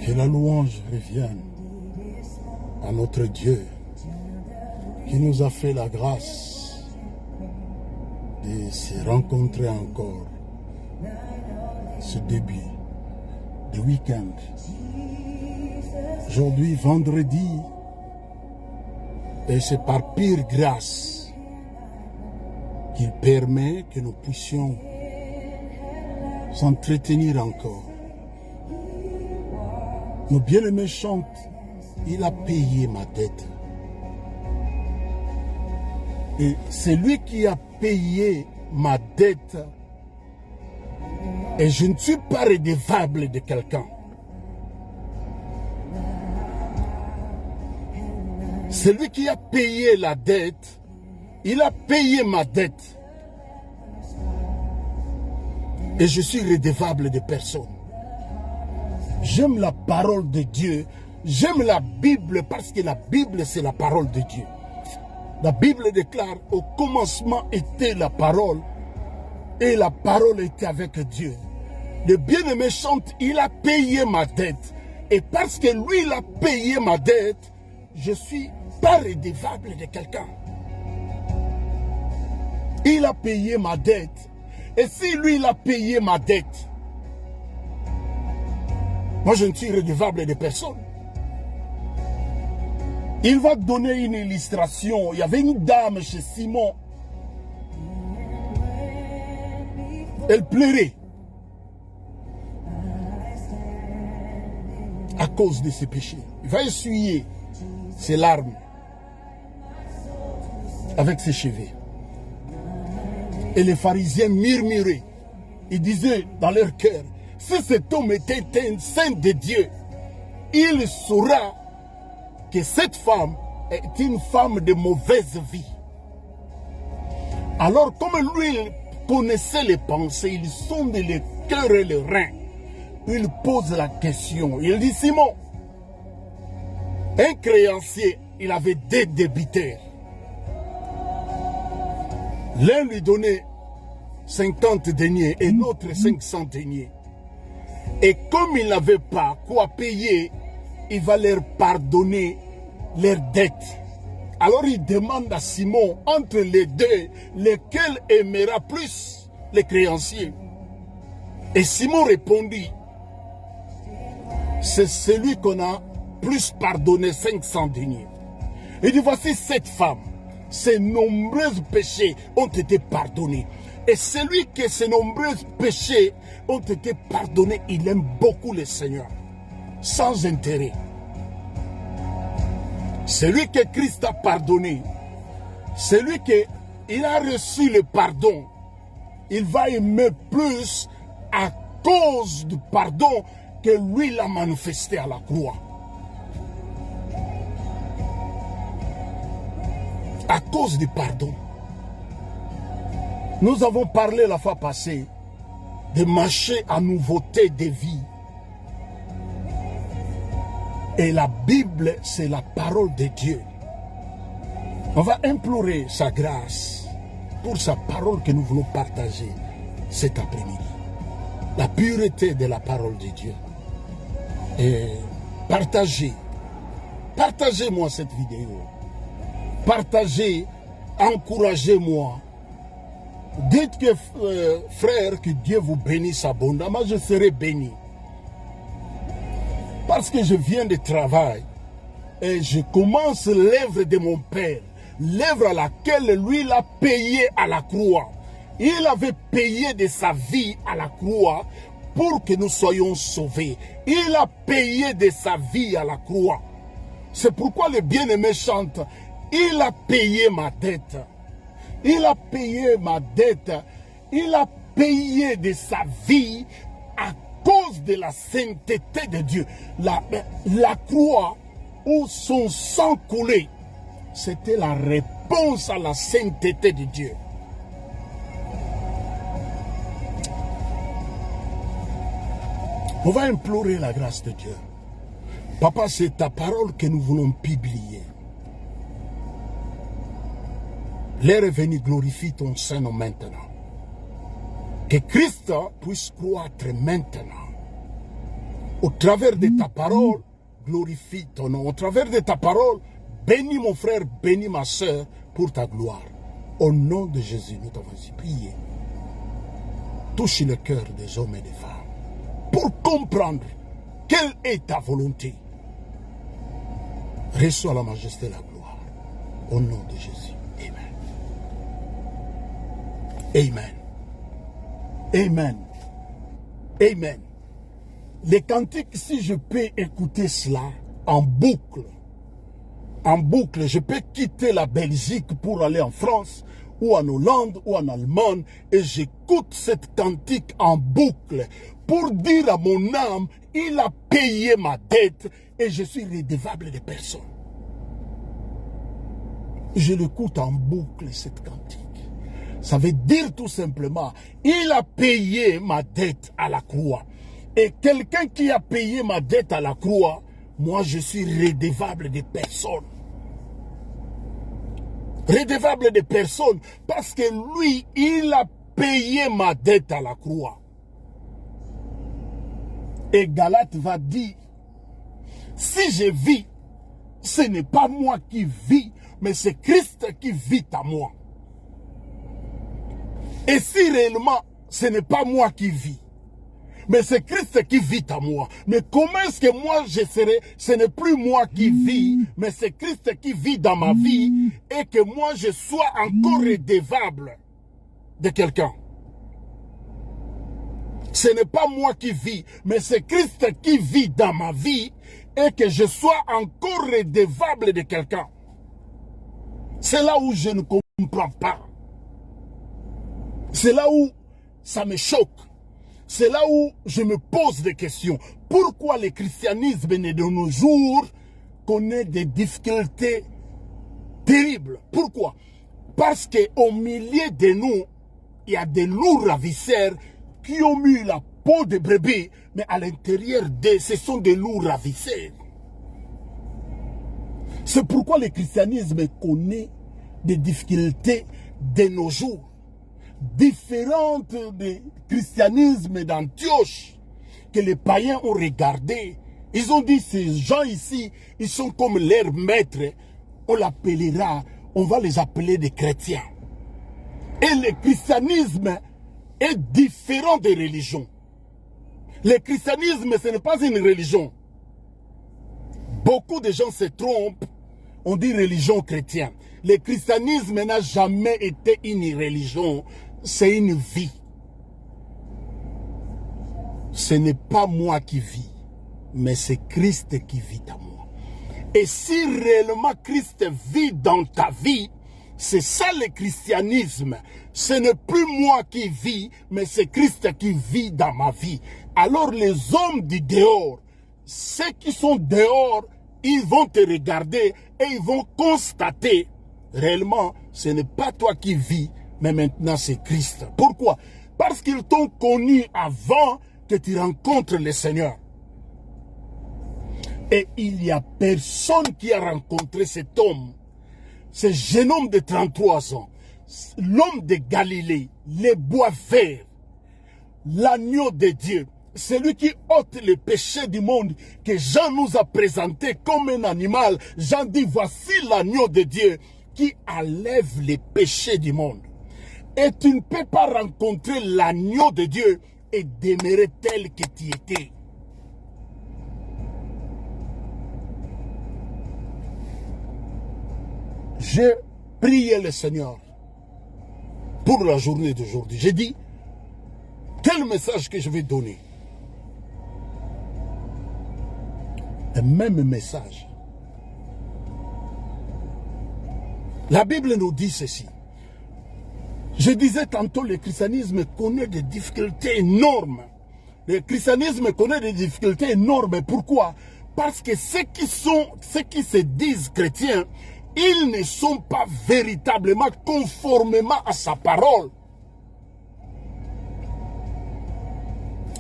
Que la louange revienne à notre Dieu qui nous a fait la grâce de se rencontrer encore ce début de week-end. Aujourd'hui, vendredi, et c'est par pure grâce qu'il permet que nous puissions s'entretenir encore. Nos bien-aimés chantent, il a payé ma dette. Et c'est lui qui a payé ma dette. Et je ne suis pas redevable de quelqu'un. Celui qui a payé la dette, il a payé ma dette. Et je suis redevable de personne. J'aime la parole de Dieu. J'aime la Bible parce que la Bible, c'est la parole de Dieu. La Bible déclare, au commencement était la parole et la parole était avec Dieu. Le bien-aimé chante, il a payé ma dette. Et parce que lui, il a payé ma dette, je suis pas redevable de quelqu'un. Il a payé ma dette. Et si lui, il a payé ma dette, moi, je ne suis redevable de personne. Il va donner une illustration. Il y avait une dame chez Simon. Elle pleurait à cause de ses péchés. Il va essuyer ses larmes avec ses cheveux. Et les pharisiens murmuraient. Ils disaient dans leur cœur, si cet homme était un saint de Dieu, il saura que cette femme est une femme de mauvaise vie. Alors, comme lui, il connaissait les pensées, il sonde le cœur et le rein. Il pose la question. Il dit, Simon, un créancier, il avait deux débiteurs. L'un lui donnait 50 deniers et l'autre 500 deniers. Et comme il n'avait pas quoi payer, il va leur pardonner leurs dettes. Alors il demande à Simon, entre les deux, lequel aimera plus les créanciers? Et Simon répondit, c'est celui qu'on a plus pardonné 500 deniers. Il dit, voici cette femme, ses nombreux péchés ont été pardonnés. Et celui que ses nombreux péchés ont été pardonnés, il aime beaucoup le Seigneur, sans intérêt. Celui que Christ a pardonné, celui qui a reçu le pardon, il va aimer plus à cause du pardon que lui l'a manifesté à la croix. À cause du pardon. Nous avons parlé la fois passée de marcher à nouveauté de vie. Et la Bible, c'est la parole de Dieu. On va implorer sa grâce pour sa parole que nous voulons partager cet après-midi. La pureté de la parole de Dieu. Et partagez-moi cette vidéo. Partagez, encouragez-moi. Dites que, frère, que Dieu vous bénisse abondamment, je serai béni. Parce que je viens de travail et je commence l'œuvre de mon Père, l'œuvre à laquelle lui l'a payé à la croix. Il avait payé de sa vie à la croix pour que nous soyons sauvés. Il a payé de sa vie à la croix. C'est pourquoi le bien-aimé chante, il a payé ma dette. Il a payé ma dette. Il a payé de sa vie à cause de la sainteté de Dieu. La croix où son sang coulait, c'était la réponse à la sainteté de Dieu. On va implorer la grâce de Dieu. Papa, c'est ta parole que nous voulons publier. L'heure est venue, glorifie ton Saint-Nom maintenant. Que Christ puisse croître maintenant. Au travers de ta parole, glorifie ton nom. Au travers de ta parole, bénis mon frère, bénis ma soeur pour ta gloire. Au nom de Jésus, nous t'avons ainsi prié. Touche le cœur des hommes et des femmes pour comprendre quelle est ta volonté. Reçois la majesté et la gloire. Au nom de Jésus. Amen. Amen. Amen. Amen. Les cantiques, si je peux écouter cela en boucle, je peux quitter la Belgique pour aller en France, ou en Hollande, ou en Allemagne, et j'écoute cette cantique en boucle pour dire à mon âme, il a payé ma dette et je suis redevable de personne. Je l'écoute en boucle, cette cantique. Ça veut dire tout simplement, il a payé ma dette à la croix. Et quelqu'un qui a payé ma dette à la croix, moi je suis redevable de personne. Redevable de personne parce que lui, il a payé ma dette à la croix. Et Galate va dire, si je vis, ce n'est pas moi qui vis, mais c'est Christ qui vit à moi. Et si réellement, ce n'est pas moi qui vis, mais c'est Christ qui vit à moi. Mais comment est-ce que moi je serai, ce n'est plus moi qui vis, mais c'est Christ qui vit dans ma vie, et que moi je sois encore redevable de quelqu'un. Ce n'est pas moi qui vis, mais c'est Christ qui vit dans ma vie, et que je sois encore redevable de quelqu'un. C'est là où je ne comprends pas. C'est là où ça me choque. C'est là où je me pose des questions. Pourquoi le christianisme de nos jours connaît des difficultés terribles? Pourquoi? Parce qu'au milieu de nous, il y a des loups ravisseurs qui ont mis la peau de brebis, mais à l'intérieur d'eux, ce sont des loups ravisseurs. C'est pourquoi le christianisme connaît des difficultés de nos jours. Différentes du christianisme d'Antioche que les païens ont regardé. Ils ont dit, ces gens ici, ils sont comme leurs maîtres. On l'appellera, on va les appeler des chrétiens. Et le christianisme est différent des religions. Le christianisme, ce n'est pas une religion. Beaucoup de gens se trompent, on dit religion chrétienne. Le christianisme n'a jamais été une religion, c'est une vie. Ce n'est pas moi qui vis, mais c'est Christ qui vit en moi. Et si réellement Christ vit dans ta vie, c'est ça le christianisme. Ce n'est plus moi qui vis, mais c'est Christ qui vit dans ma vie. Alors les hommes du dehors, ceux qui sont dehors, ils vont te regarder et ils vont constater, réellement, ce n'est pas toi qui vis, mais maintenant c'est Christ. Pourquoi? Parce qu'ils t'ont connu avant que tu rencontres le Seigneur. Et il n'y a personne qui a rencontré cet homme, ce jeune homme de 33 ans, l'homme de Galilée, les bois verts, l'agneau de Dieu, celui qui ôte le péché du monde, que Jean nous a présenté comme un animal. Jean dit, voici l'agneau de Dieu qui enlève les péchés du monde. Et tu ne peux pas rencontrer l'agneau de Dieu et demeurer tel que tu étais. J'ai prié le Seigneur pour la journée d'aujourd'hui. J'ai dit, quel message que je vais donner? Un même message. La Bible nous dit ceci. Je disais tantôt, le christianisme connaît des difficultés énormes. Le christianisme connaît des difficultés énormes. Pourquoi? Parce que ceux qui se disent chrétiens, ils ne sont pas véritablement conformément à sa parole.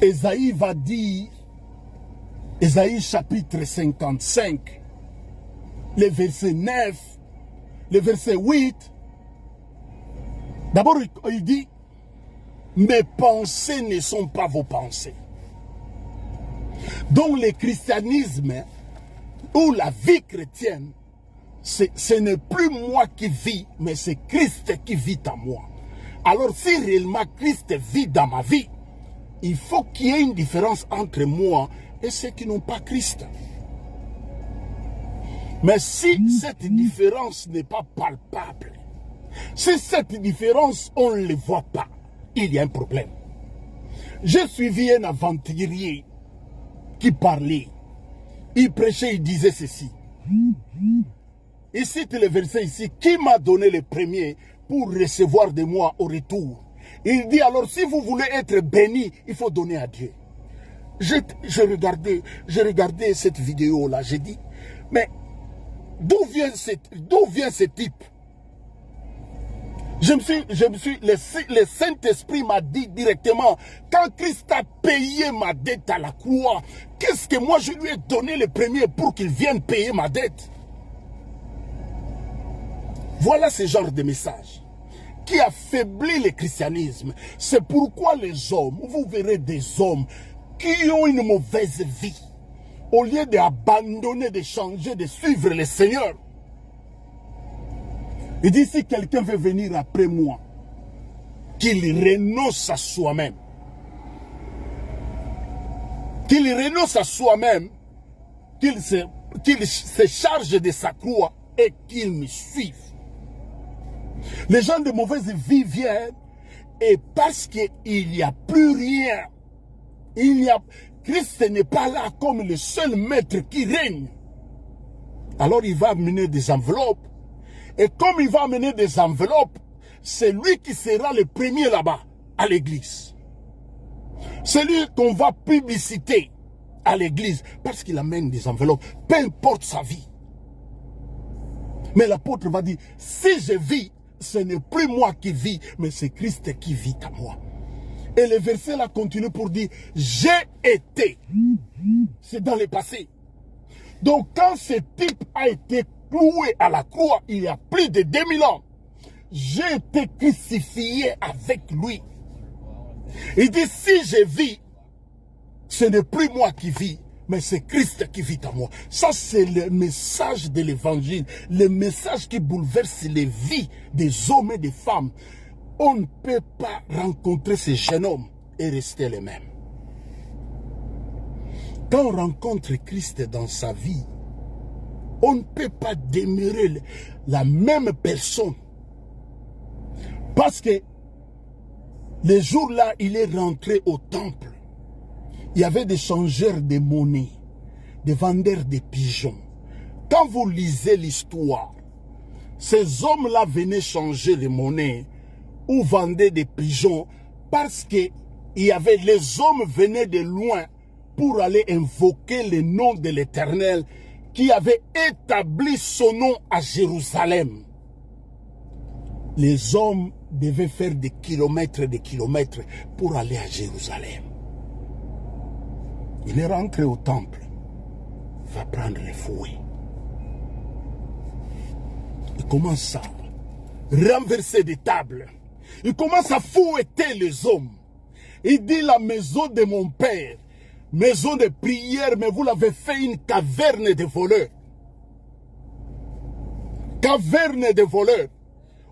Ésaïe va dire, Ésaïe chapitre 55, le verset 9, le verset 8, d'abord il dit, mes pensées ne sont pas vos pensées. Donc le christianisme ou la vie chrétienne, ce n'est plus moi qui vis, mais c'est Christ qui vit en moi. Alors si réellement Christ vit dans ma vie, il faut qu'il y ait une différence entre moi et ceux qui n'ont pas Christ. Mais si cette différence n'est pas palpable, si cette différence on ne le voit pas, il y a un problème. J'ai suivi un aventurier qui parlait. Il prêchait, il disait ceci. Il cite le verset ici. Qui m'a donné le premier pour recevoir de moi au retour? Il dit alors, si vous voulez être béni, il faut donner à Dieu. Je regardais cette vidéo-là. J'ai dit, mais d'où vient ce type? Le Saint-Esprit m'a dit directement, quand Christ a payé ma dette à la croix, qu'est-ce que moi je lui ai donné le premier pour qu'il vienne payer ma dette? Voilà ce genre de message qui affaiblit le christianisme. C'est pourquoi les hommes, vous verrez des hommes qui ont une mauvaise vie, au lieu d'abandonner, de changer, de suivre le Seigneur. Il dit, si quelqu'un veut venir après moi, qu'il renonce à soi-même. Qu'il renonce à soi-même, qu'il se charge de sa croix et qu'il me suive. Les gens de mauvaise vie viennent et parce qu'il n'y a plus rien, Christ n'est pas là comme le seul maître qui règne. Alors il va amener des enveloppes. Et comme il va amener des enveloppes, c'est lui qui sera le premier là-bas, à l'église. C'est lui qu'on va publiciter à l'église, parce qu'il amène des enveloppes, peu importe sa vie. Mais l'apôtre va dire, si je vis, ce n'est plus moi qui vis, mais c'est Christ qui vit à moi. Et le verset là continue pour dire, j'ai été. C'est dans le passé. Donc quand ce type a été cloué à la croix il y a plus de 2000 ans, j'ai été crucifié avec lui. Il dit, si je vis, ce n'est plus moi qui vis, mais c'est Christ qui vit en moi. Ça, c'est le message de l'évangile, le message qui bouleverse les vies des hommes et des femmes. On ne peut pas rencontrer ce jeune homme et rester les mêmes. Quand on rencontre Christ dans sa vie, on ne peut pas demeurer la même personne. Parce que les jours-là, il est rentré au temple. Il y avait des changeurs de monnaie, des vendeurs de pigeons. Quand vous lisez l'histoire, ces hommes-là venaient changer les monnaies ou vendaient des pigeons parce que les hommes venaient de loin pour aller invoquer le nom de l'Éternel qui avait établi son nom à Jérusalem. Les hommes devaient faire des kilomètres et des kilomètres pour aller à Jérusalem. Il est rentré au temple, il va prendre les fouets. Il commence à renverser des tables. Il commence à fouetter les hommes. Il dit, la maison de mon père, maison de prière, mais vous l'avez fait une caverne de voleurs. Caverne de voleurs.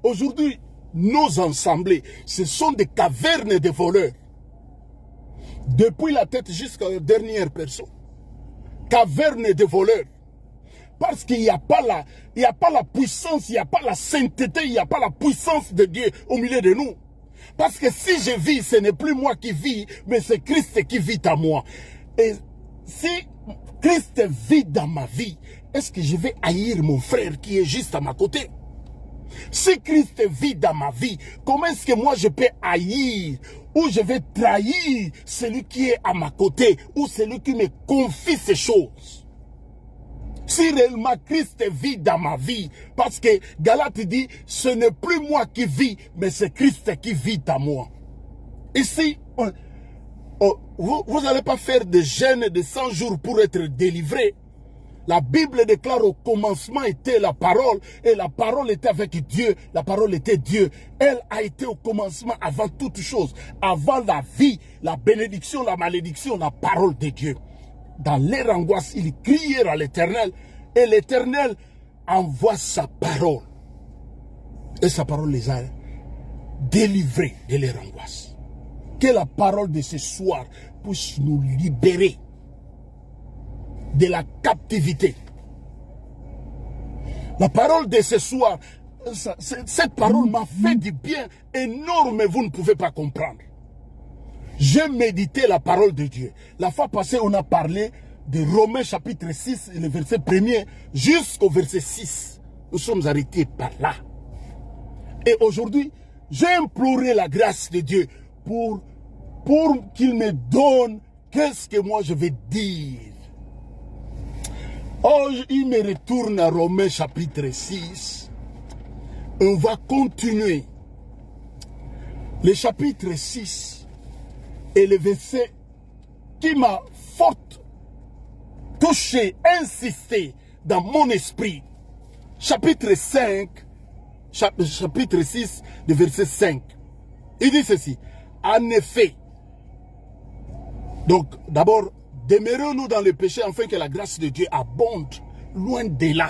Aujourd'hui, nos assemblées, ce sont des cavernes de voleurs. Depuis la tête jusqu'à la dernière personne. Caverne de voleurs. Parce qu'il n'y a pas la puissance, il n'y a pas la sainteté, il n'y a pas la puissance de Dieu au milieu de nous. Parce que si je vis, ce n'est plus moi qui vis, mais c'est Christ qui vit en moi. Et si Christ vit dans ma vie, est-ce que je vais haïr mon frère qui est juste à ma côté? Si Christ vit dans ma vie, comment est-ce que moi je peux haïr ou je vais trahir celui qui est à ma côté ou celui qui me confie ces choses? Si réellement Christ vit dans ma vie, parce que Galate dit, ce n'est plus moi qui vis, mais c'est Christ qui vit en moi. Ici, vous n'allez pas faire de jeûne de 100 jours pour être délivré. La Bible déclare au commencement était la parole, et la parole était avec Dieu, la parole était Dieu. Elle a été au commencement avant toute chose, avant la vie, la bénédiction, la malédiction, la parole de Dieu. dans leur angoisse, ils crièrent à l'Éternel. Et l'Éternel envoie sa parole. Et sa parole les a délivrés de leur angoisse. Que la parole de ce soir puisse nous libérer de la captivité. La parole de ce soir, cette parole m'a fait du bien énorme, vous ne pouvez pas comprendre. J'ai médité la parole de Dieu. La fois passée, on a parlé de Romains chapitre 6, le verset 1er jusqu'au verset 6. Nous sommes arrêtés par là. Et aujourd'hui, j'ai imploré la grâce de Dieu pour qu'il me donne qu'est-ce que moi je vais dire. Oh, il me retourne à Romains chapitre 6. On va continuer. Le chapitre 6 est le verset qui m'a fort touché, insisté dans mon esprit. Chapitre 5, chapitre 6, le verset 5. Il dit ceci. En effet, donc d'abord, demeurons-nous dans le péché afin que la grâce de Dieu abonde, loin de là.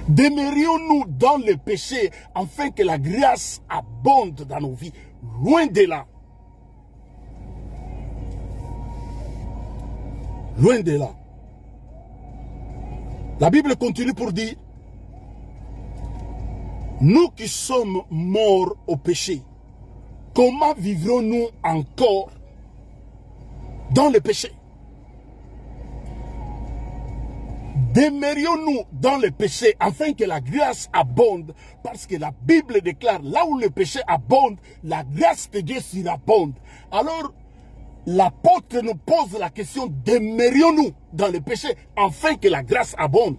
Demeurions-nous dans le péché afin que la grâce abonde dans nos vies, loin de là. Loin de là. La Bible continue pour dire, nous qui sommes morts au péché, comment vivrons-nous encore dans le péché? Demeurions-nous dans le péché afin que la grâce abonde, parce que la Bible déclare, là où le péché abonde, la grâce de Dieu surabonde. Alors, l'apôtre nous pose la question, demeurions-nous dans le péché afin que la grâce abonde?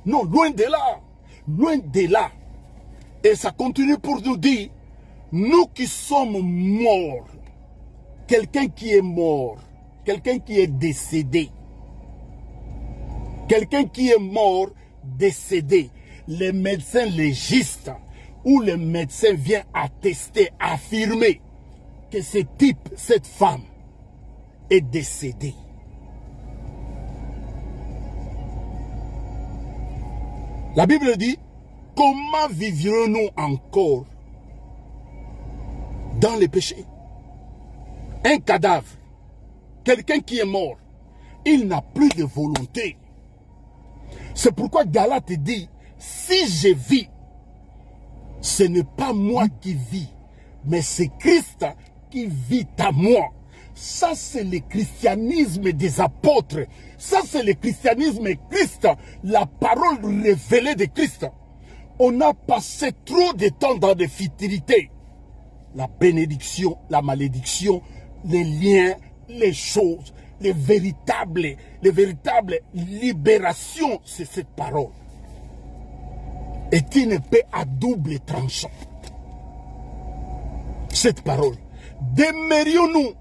Non, loin de là, loin de là. Et ça continue pour nous dire, nous qui sommes morts, quelqu'un qui est mort, quelqu'un qui est décédé, quelqu'un qui est mort, décédé, les médecins légistes ou le médecin vient attester, affirmer que ce type, cette femme est décédée. La Bible dit, comment vivrons-nous encore dans le péché? Un cadavre, quelqu'un qui est mort, il n'a plus de volonté. C'est pourquoi Galate dit, si je vis, ce n'est pas moi qui vis, mais c'est Christ qui vit à moi. Ça, c'est le christianisme des apôtres. Ça, c'est le christianisme Christ, la parole révélée de Christ. On a passé trop de temps dans des futilités. La bénédiction, la malédiction, les liens, les choses, les véritables libérations, c'est cette parole. Est une épée à double tranchant. Cette parole. Demeurions-nous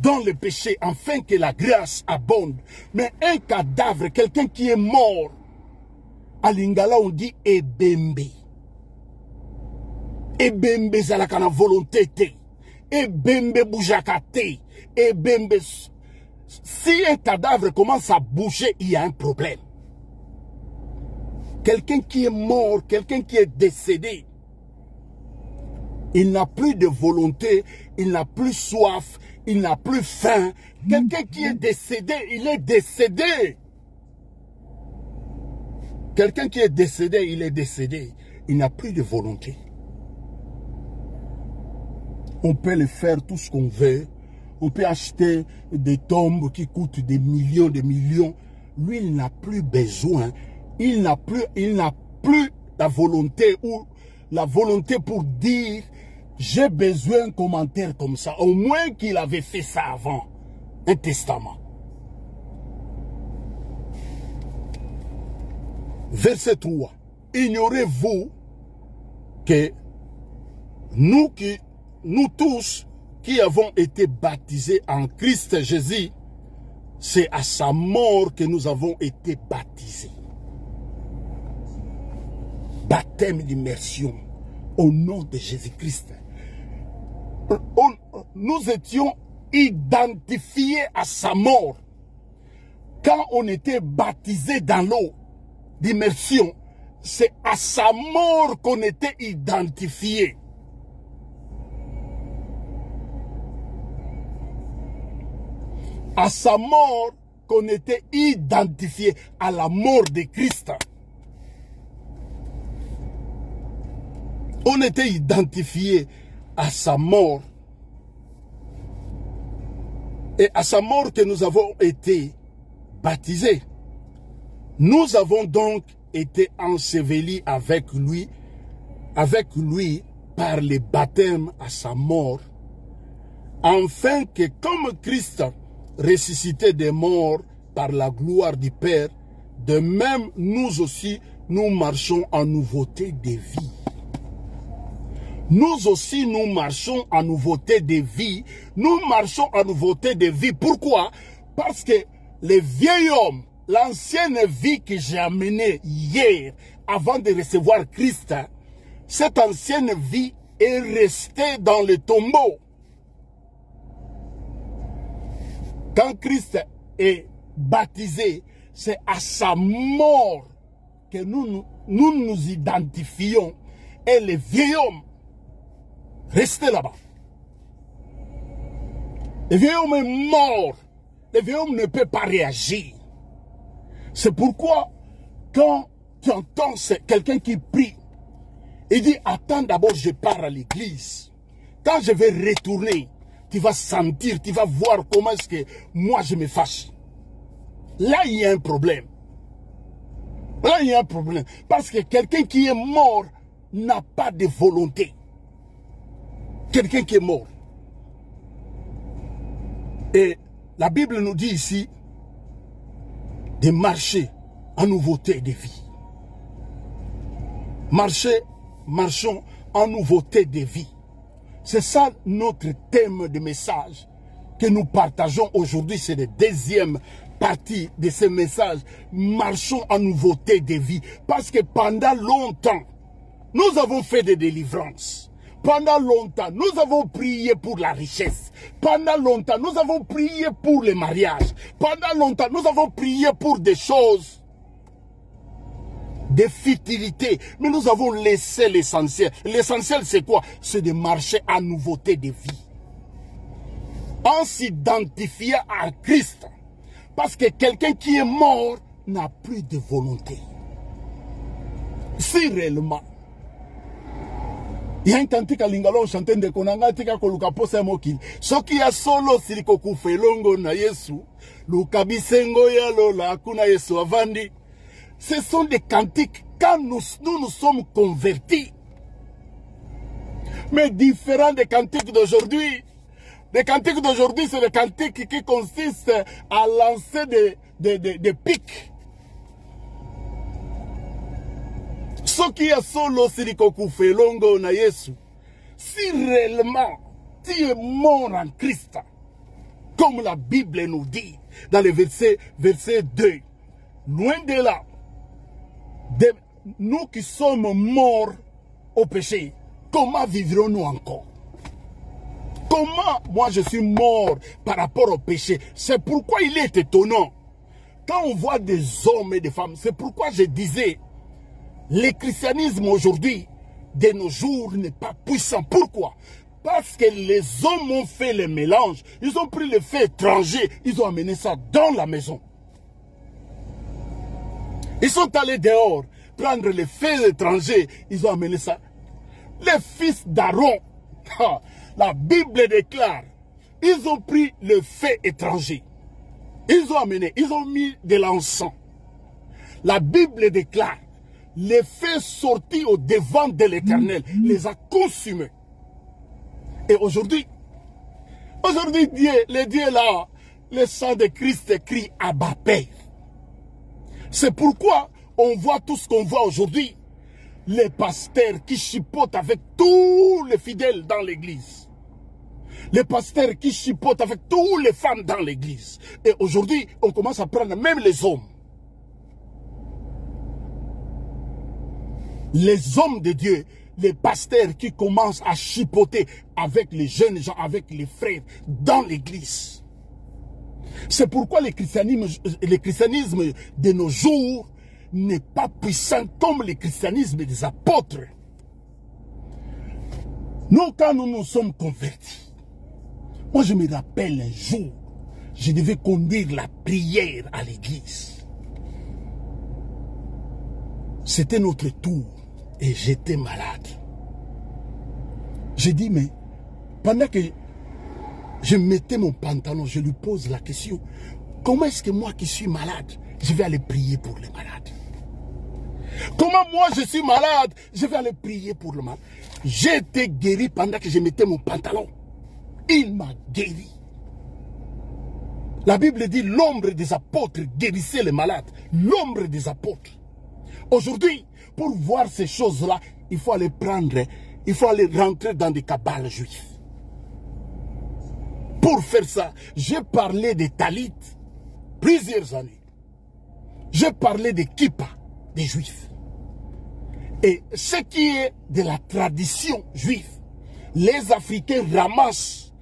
dans le péché afin que la grâce abonde. Mais un cadavre, quelqu'un qui est mort, à Lingala on dit ebembe. Ebembe zalaka na volonté te. Ebembe boujaka te. Ebembe. Si un cadavre commence à bouger, il y a un problème. Quelqu'un qui est mort, quelqu'un qui est décédé, il n'a plus de volonté, il n'a plus soif, il n'a plus faim. Quelqu'un qui est décédé, il est décédé. Quelqu'un qui est décédé, il est décédé. Il n'a plus de volonté. On peut le faire tout ce qu'on veut. On peut acheter des tombes qui coûtent des millions, des millions. Lui, il n'a plus besoin. Il n'a plus la volonté ou la volonté pour dire j'ai besoin d'un commentaire comme ça. Au moins qu'il avait fait ça avant. Un testament. Verset 3. Ignorez-vous que nous tous qui avons été baptisés en Christ Jésus, c'est à sa mort que nous avons été baptisés. Baptême d'immersion au nom de Jésus-Christ. Nous étions identifié à sa mort. Quand on était baptisé dans l'eau d'immersion, c'est à sa mort qu'on était identifié. À sa mort qu'on était identifié, à la mort de Christ. On était identifié à sa mort. Et à sa mort que nous avons été baptisés. Nous avons donc été ensevelis avec lui par le baptême à sa mort, afin que comme Christ ressuscité des morts par la gloire du Père, de même nous aussi, nous marchons en nouveauté de vie. Nous aussi, nous marchons en nouveauté de vie. Nous marchons en nouveauté de vie. Pourquoi? Parce que le vieil homme, l'ancienne vie que j'ai amenée hier, avant de recevoir Christ, cette ancienne vie est restée dans le tombeau. Quand Christ est baptisé, c'est à sa mort que nous identifions. Et le vieil homme, restez là-bas. Le vieil homme est mort. Le vieil homme ne peut pas réagir. C'est pourquoi, quand tu entends quelqu'un qui prie, il dit, attends d'abord, je pars à l'église. Quand je vais retourner, tu vas sentir, tu vas voir comment est-ce que moi je me fâche. Là, il y a un problème. Là, il y a un problème. Parce que quelqu'un qui est mort n'a pas de volonté. Quelqu'un qui est mort. Et la Bible nous dit ici de marcher en nouveauté de vie. Marchons en nouveauté de vie. C'est ça notre thème de message que nous partageons aujourd'hui. C'est la deuxième partie de ce message. Marchons en nouveauté de vie. Parce que pendant longtemps, nous avons fait des délivrances. Pendant longtemps, nous avons prié pour la richesse. Pendant longtemps, nous avons prié pour le mariage. Pendant longtemps, nous avons prié pour des choses de futilité. Mais nous avons laissé l'essentiel. L'essentiel, c'est quoi? C'est de marcher en nouveauté de vie. En s'identifiant à Christ. Parce que quelqu'un qui est mort n'a plus de volonté. Si réellement, il y a un cantique à Lingalo chanté de Konanga tika koluka posa mokili. Soki ya solo siliko kufelongo na Yesu. Lukabisengo ya lola kuna Yesu avandi. Ce sont des cantiques quand nous sommes convertis. Mais différents des cantiques d'aujourd'hui. Les cantiques d'aujourd'hui, c'est des cantiques qui consistent à lancer des pics. Soki ya solo siliko kufelongo na Yesu. Si réellement tu es mort en Christ, comme la Bible nous dit dans le verset 2, loin de là, nous qui sommes morts au péché, comment vivrons-nous encore? Comment moi je suis mort par rapport au péché? C'est pourquoi il est étonnant. Quand on voit des hommes et des femmes, c'est pourquoi je disais, le christianisme aujourd'hui, de nos jours, n'est pas puissant. Pourquoi? Parce que les hommes ont fait le mélange. Ils ont pris le fait étranger, ils ont amené ça dans la maison. Ils sont allés dehors, prendre les faits étrangers, ils ont amené ça. Les fils d'Aaron, la Bible déclare, ils ont pris le fait étranger. Ils ont amené, ils ont mis de l'encens. La Bible déclare, les faits sortis au devant de l'Éternel les a consumés. Et aujourd'hui, Dieu, le Dieu là, le sang de Christ crie Abba Père. C'est pourquoi on voit tout ce qu'on voit aujourd'hui. Les pasteurs qui chipotent avec tous les fidèles dans l'église. Les pasteurs qui chipotent avec toutes les femmes dans l'église. Et aujourd'hui, on commence à prendre même les hommes. Les hommes de Dieu les pasteurs qui commencent à chipoter avec les jeunes gens, avec les frères dans l'église. C'est pourquoi le christianisme de nos jours n'est pas puissant comme le christianisme des apôtres. Nous, quand nous nous sommes convertis, moi je me rappelle un jour, je devais conduire la prière à l'église. C'était notre tour et j'étais malade. J'ai dit, mais pendant que je mettais mon pantalon, je lui pose la question, comment est-ce que moi qui suis malade, je vais aller prier pour les malades? Comment moi je suis malade, je vais aller prier pour le malade? J'ai été guéri pendant que je mettais mon pantalon. Il m'a guéri. La Bible dit l'ombre des apôtres guérissait les malades. L'ombre des apôtres. Aujourd'hui, pour voir ces choses-là, il faut aller prendre, il faut aller rentrer dans des cabales juifs. Pour faire ça, j'ai parlé des talit plusieurs années. J'ai parlé des kippa des juifs. Et ce qui est de la tradition juive, les Africains ramassent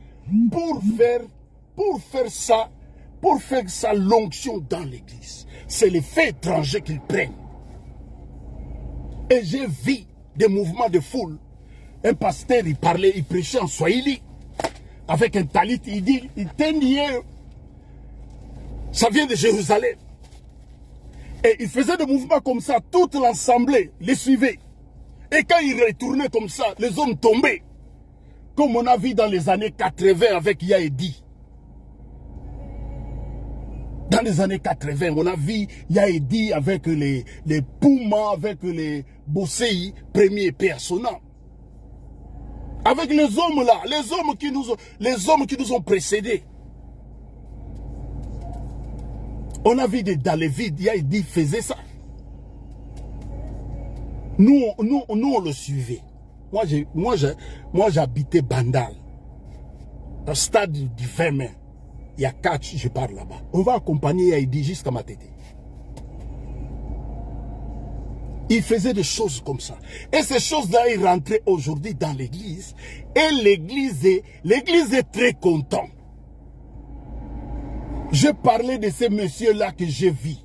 pour faire ça l'onction dans l'église. C'est les faits étrangers qu'ils prennent. Et j'ai vu des mouvements de foule. Un pasteur, il parlait, il prêchait en Swahili. Avec un talit, il dit, il tenait, ça vient de Jérusalem. Et il faisait des mouvements comme ça, toute l'assemblée les suivait. Et quand il retournait comme ça, les hommes tombaient. Comme on a vu dans les années 80 avec Yaedi. Dans les années 80, on a vu Yaedi avec les Puma, avec les Bossei, premier personnel. Avec les hommes là, les hommes qui nous ont précédés. On a vu dans les vides, Yaedi faisait ça. Nous on le suivait. Moi j'habitais Bandal. Au stade du 20 mai. Il y a 4, je parle là-bas. On va accompagner Yaedi jusqu'à Matete. Il faisait des choses comme ça. Et ces choses-là, ils rentraient aujourd'hui dans l'église. Et l'église est très contente. Je parlais de ces messieurs-là que j'ai vus.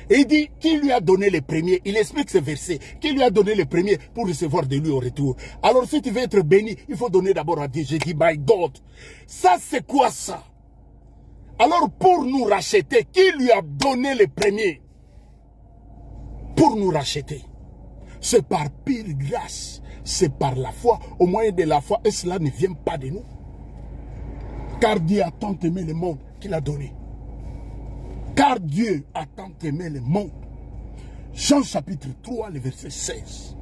Et il dit, qui lui a donné les premiers? Il explique ce verset. Qui lui a donné les premiers pour recevoir de lui au retour? Alors si tu veux être béni, il faut donner d'abord à Dieu. J'ai dit, my God. Ça c'est quoi ça? Alors pour nous racheter, qui lui a donné les premiers? Pour nous racheter. C'est par pure grâce. C'est par la foi. Au moyen de la foi. Et cela ne vient pas de nous. Car Dieu a tant aimé le monde qu'il a donné. Car Dieu a tant aimé le monde. Jean chapitre 3, le verset 16.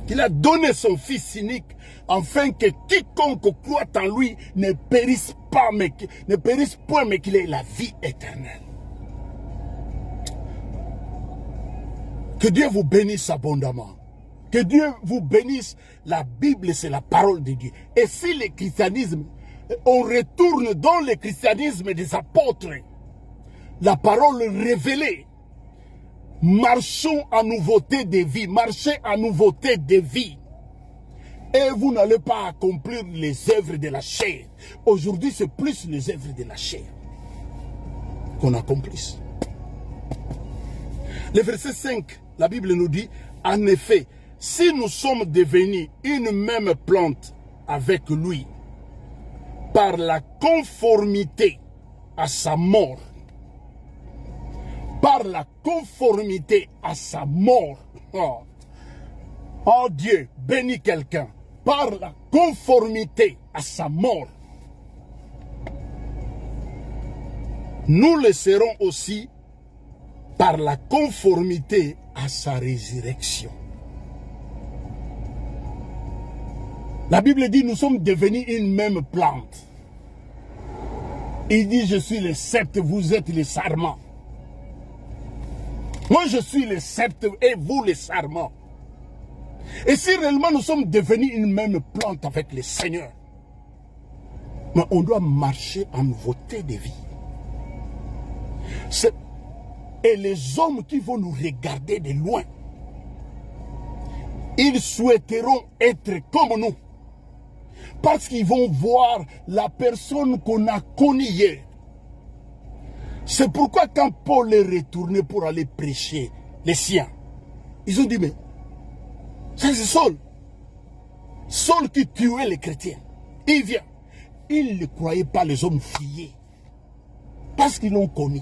Qu'il a donné son Fils unique, afin que quiconque croit en lui ne périsse pas, ne périsse point, mais qu'il ait la vie éternelle. Que Dieu vous bénisse abondamment. Que Dieu vous bénisse. La Bible, c'est la parole de Dieu. Et si le christianisme, on retourne dans le christianisme des apôtres, la parole révélée, marchons en nouveauté de vie, marchez en nouveauté de vie. Et vous n'allez pas accomplir les œuvres de la chair. Aujourd'hui, c'est plus les œuvres de la chair qu'on accomplisse. Le verset 5, la Bible nous dit, en effet, si nous sommes devenus une même plante avec lui, par la conformité à sa mort, par la conformité à sa mort, oh Dieu, bénis quelqu'un, par la conformité à sa mort, nous le serons aussi par la conformité à sa résurrection. La Bible dit, nous sommes devenus une même plante. Il dit, je suis le sceptre, vous êtes les sarments. Moi, je suis le sceptre et vous les sarments. Et si réellement nous sommes devenus une même plante avec le Seigneur, mais on doit marcher en nouveauté de vie. Et les hommes qui vont nous regarder de loin, Ils souhaiteront être comme nous. Parce qu'ils vont voir la personne qu'on a connue hier. C'est pourquoi quand Paul est retourné pour aller prêcher les siens, ils ont dit, mais ça c'est Saul. Saul qui tuait les chrétiens. Il vient. Il ne croyait pas, les hommes fuyaient. Parce qu'ils l'ont connu.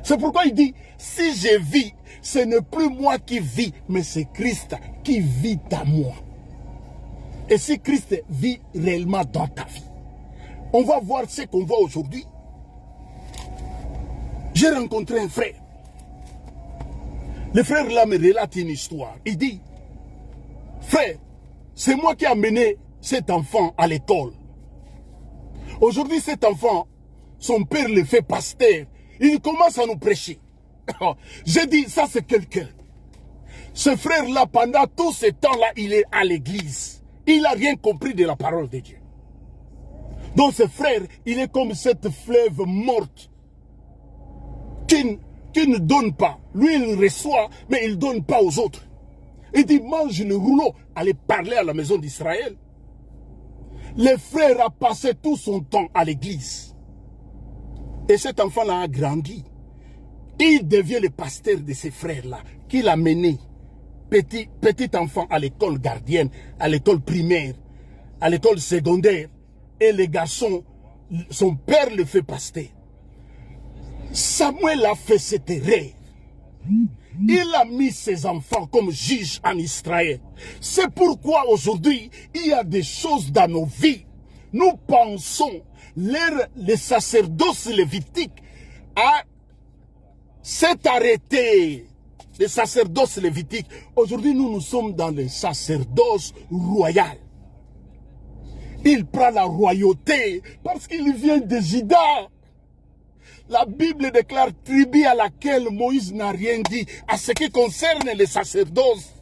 C'est pourquoi il dit, si je vis, ce n'est plus moi qui vis, mais c'est Christ qui vit à moi. Et si Christ vit réellement dans ta vie, on va voir ce qu'on voit aujourd'hui. J'ai rencontré un frère. Le frère là me relate une histoire. Il dit, frère, c'est moi qui ai amené cet enfant à l'école. Aujourd'hui, cet enfant, son père le fait pasteur. Il commence à nous prêcher. J'ai dit, ça c'est quelqu'un. Ce frère-là, pendant tout ce temps-là, il est à l'église. Il n'a rien compris de la parole de Dieu. Donc ce frère, il est comme cette fleuve morte qui ne donne pas. Lui, il reçoit, mais il ne donne pas aux autres. Il dit, mange le rouleau, allez parler à la maison d'Israël. Le frère a passé tout son temps à l'église. Et cet enfant-là a grandi. Il devient le pasteur de ces frères-là, qu'il a mené, petit enfant, à l'école gardienne, à l'école primaire, à l'école secondaire. Et les garçons, son père le fait pasteur. Samuel a fait cette erreur. Il a mis ses enfants comme juges en Israël. C'est pourquoi aujourd'hui, il y a des choses dans nos vies. Nous pensons, les sacerdoce lévitique s'est arrêté. Les sacerdoce lévitique. Aujourd'hui, nous sommes dans le sacerdoce royal. Il prend la royauté parce qu'il vient de Juda. La Bible déclare tribu à laquelle Moïse n'a rien dit à ce qui concerne les sacerdoces.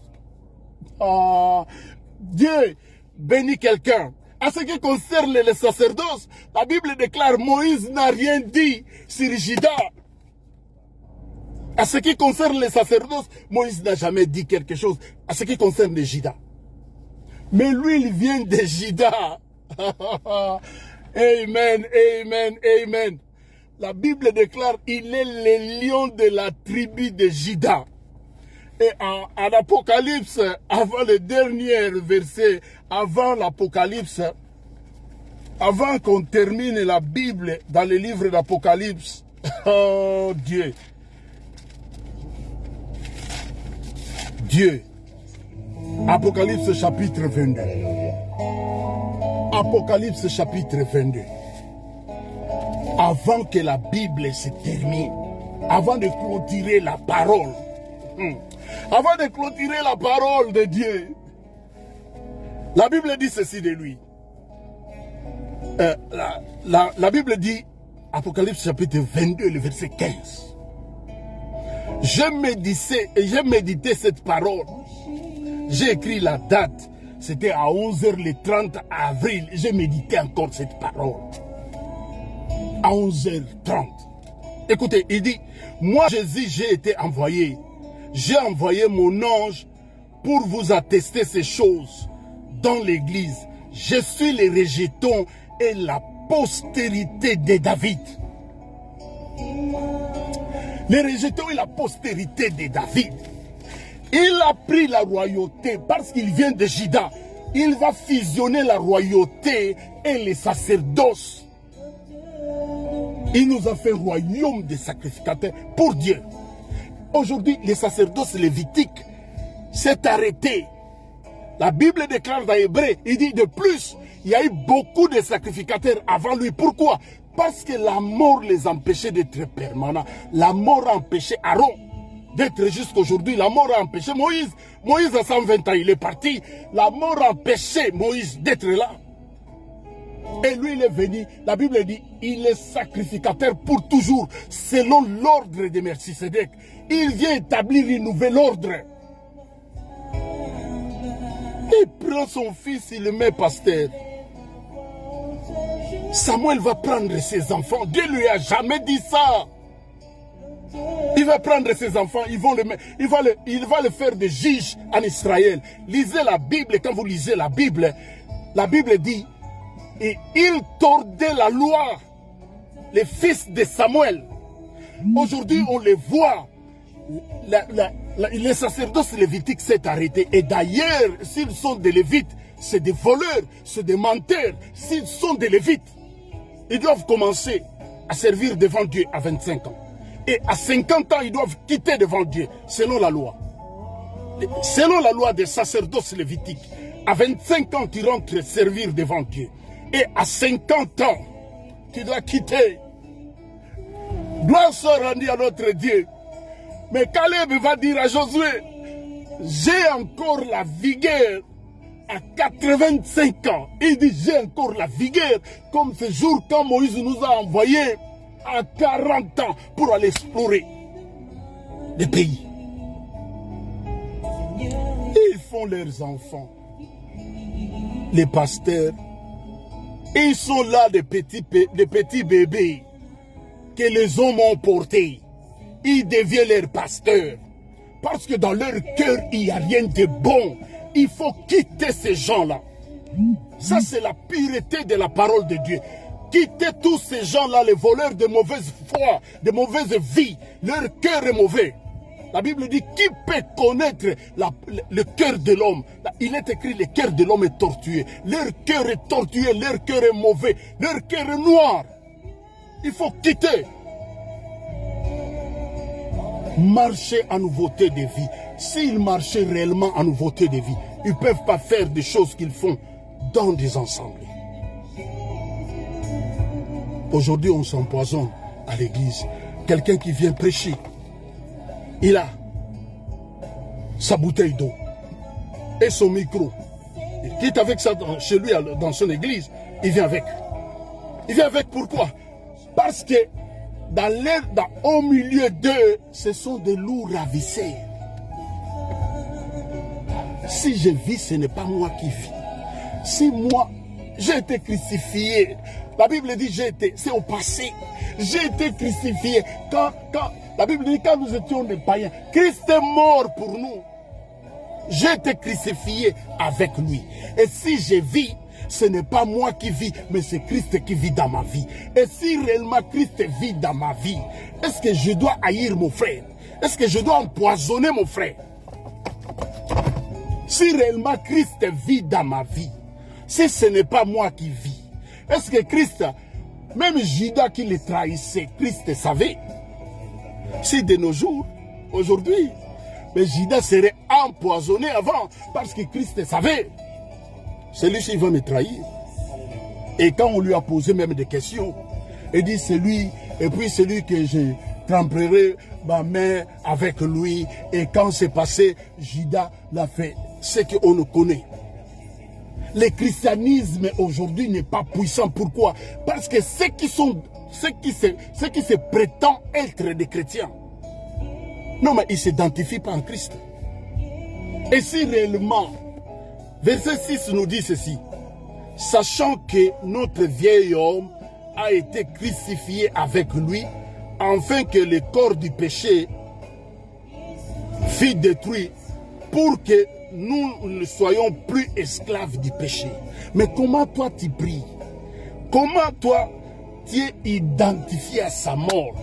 Dieu bénit quelqu'un. À ce qui concerne les sacerdoces, la Bible déclare Moïse n'a rien dit sur Juda. À ce qui concerne les sacerdoces, Moïse n'a jamais dit quelque chose. À ce qui concerne les Juda. Mais lui, il vient de Juda. Amen, amen, amen. La Bible déclare il est le lion de la tribu de Juda. Et en Apocalypse, avant le dernier verset, avant l'Apocalypse, avant qu'on termine la Bible dans le livre d'Apocalypse, oh Dieu, Dieu, Apocalypse chapitre 22. Apocalypse chapitre 22. Avant que la Bible se termine, avant de clôturer la parole, avant de clôturer la parole de Dieu, la Bible dit ceci de lui. La Bible dit, Apocalypse chapitre 22, le verset 15. J'ai médité cette parole. J'ai écrit la date. C'était à 11h le 30 avril. J'ai médité encore cette parole. À 11h30. Écoutez, il dit, moi Jésus, j'ai été envoyé. J'ai envoyé mon ange pour vous attester ces choses dans l'église. Je suis le rejeton et la postérité de David. Le rejeton et la postérité de David. Il a pris la royauté parce qu'il vient de Juda. Il va fusionner la royauté et les sacerdoces. Il nous a fait royaume des sacrificateurs pour Dieu. Aujourd'hui, les sacerdoces lévitiques s'est arrêté. La Bible déclare dans Hébreu, il dit de plus, il y a eu beaucoup de sacrificateurs avant lui. Pourquoi? Parce que la mort les empêchait d'être permanents. La mort a empêché Aaron d'être jusqu'aujourd'hui. La mort a empêché Moïse. Moïse à 120 ans, il est parti. La mort a empêché Moïse d'être là. Et lui, il est venu. La Bible dit, il est sacrificateur pour toujours, selon l'ordre de Melchisédek. Il vient établir un nouvel ordre. Il prend son fils, il le met pasteur. Samuel va prendre ses enfants. Dieu lui a jamais dit ça. Il va prendre ses enfants, il va le faire des juges en Israël. Lisez la Bible, et quand vous lisez la Bible dit, et il tordait la loi, les fils de Samuel. Aujourd'hui, on les voit. Les sacerdoces lévitiques s'est arrêté. Et d'ailleurs, s'ils sont des lévites, c'est des voleurs, c'est des menteurs. S'ils sont des lévites, ils doivent commencer à servir devant Dieu à 25 ans. Et à 50 ans, ils doivent quitter devant Dieu, selon la loi. Selon la loi des sacerdoces lévitiques, à 25 ans, tu rentres servir devant Dieu. Et à 50 ans, tu dois quitter. Gloire soit rendue à notre Dieu. Mais Caleb va dire à Josué, j'ai encore la vigueur à 85 ans. Il dit, j'ai encore la vigueur, comme ce jour quand Moïse nous a envoyés à 40 ans pour aller explorer les pays. Ils font leurs enfants, les pasteurs, et ils sont là des petits bébés que les hommes ont portés. Ils deviennent leurs pasteurs. Parce que dans leur cœur, il n'y a rien de bon. Il faut quitter ces gens-là. Ça, c'est la pureté de la parole de Dieu. Quittez tous ces gens-là, les voleurs de mauvaise foi, de mauvaise vie. Leur cœur est mauvais. La Bible dit, qui peut connaître le cœur de l'homme? Il est écrit, le cœur de l'homme est tortueux. Leur cœur est tortueux, leur cœur est mauvais, leur cœur est noir. Il faut quitter. Marcher en nouveauté de vie. S'ils marchaient réellement en nouveauté de vie, ils ne peuvent pas faire des choses qu'ils font dans des assemblées. Aujourd'hui, on s'empoisonne à l'église. Quelqu'un qui vient prêcher, il a sa bouteille d'eau et son micro. Il quitte avec ça chez lui, dans son église. Il vient avec. Il vient avec pourquoi? Parce que au milieu d'eux, ce sont des loups ravissés. Si je vis, ce n'est pas moi qui vis. Si moi, j'ai été crucifié. La Bible dit, c'est au passé. J'ai été crucifié. La Bible dit, quand nous étions des païens, Christ est mort pour nous. J'ai été crucifié avec lui. Et si je vis, ce n'est pas moi qui vis, mais c'est Christ qui vit dans ma vie. Et si réellement Christ vit dans ma vie, est-ce que je dois haïr mon frère? Est-ce que je dois empoisonner mon frère? Si réellement Christ vit dans ma vie, si ce n'est pas moi qui vis, est-ce que Christ, même Judas qui le trahissait, Christ savait? Si de nos jours, aujourd'hui, mais Judas serait empoisonné avant, parce que Christ savait. Celui-ci va me trahir. Et quand on lui a posé même des questions, il dit c'est lui, et puis celui que je tremperai ma main avec lui. Et quand c'est passé, Judas l'a fait. Ce qu'on ne connaît. Le christianisme aujourd'hui n'est pas puissant. Pourquoi? Parce que ceux qui se prétendent être des chrétiens, non, mais ils ne s'identifient pas en Christ. Et si réellement, verset 6 nous dit ceci, sachant que notre vieil homme a été crucifié avec lui, afin que le corps du péché fût détruit, pour que nous ne soyons plus esclaves du péché. Mais comment toi tu pries? Comment toi tu es identifié à sa mort?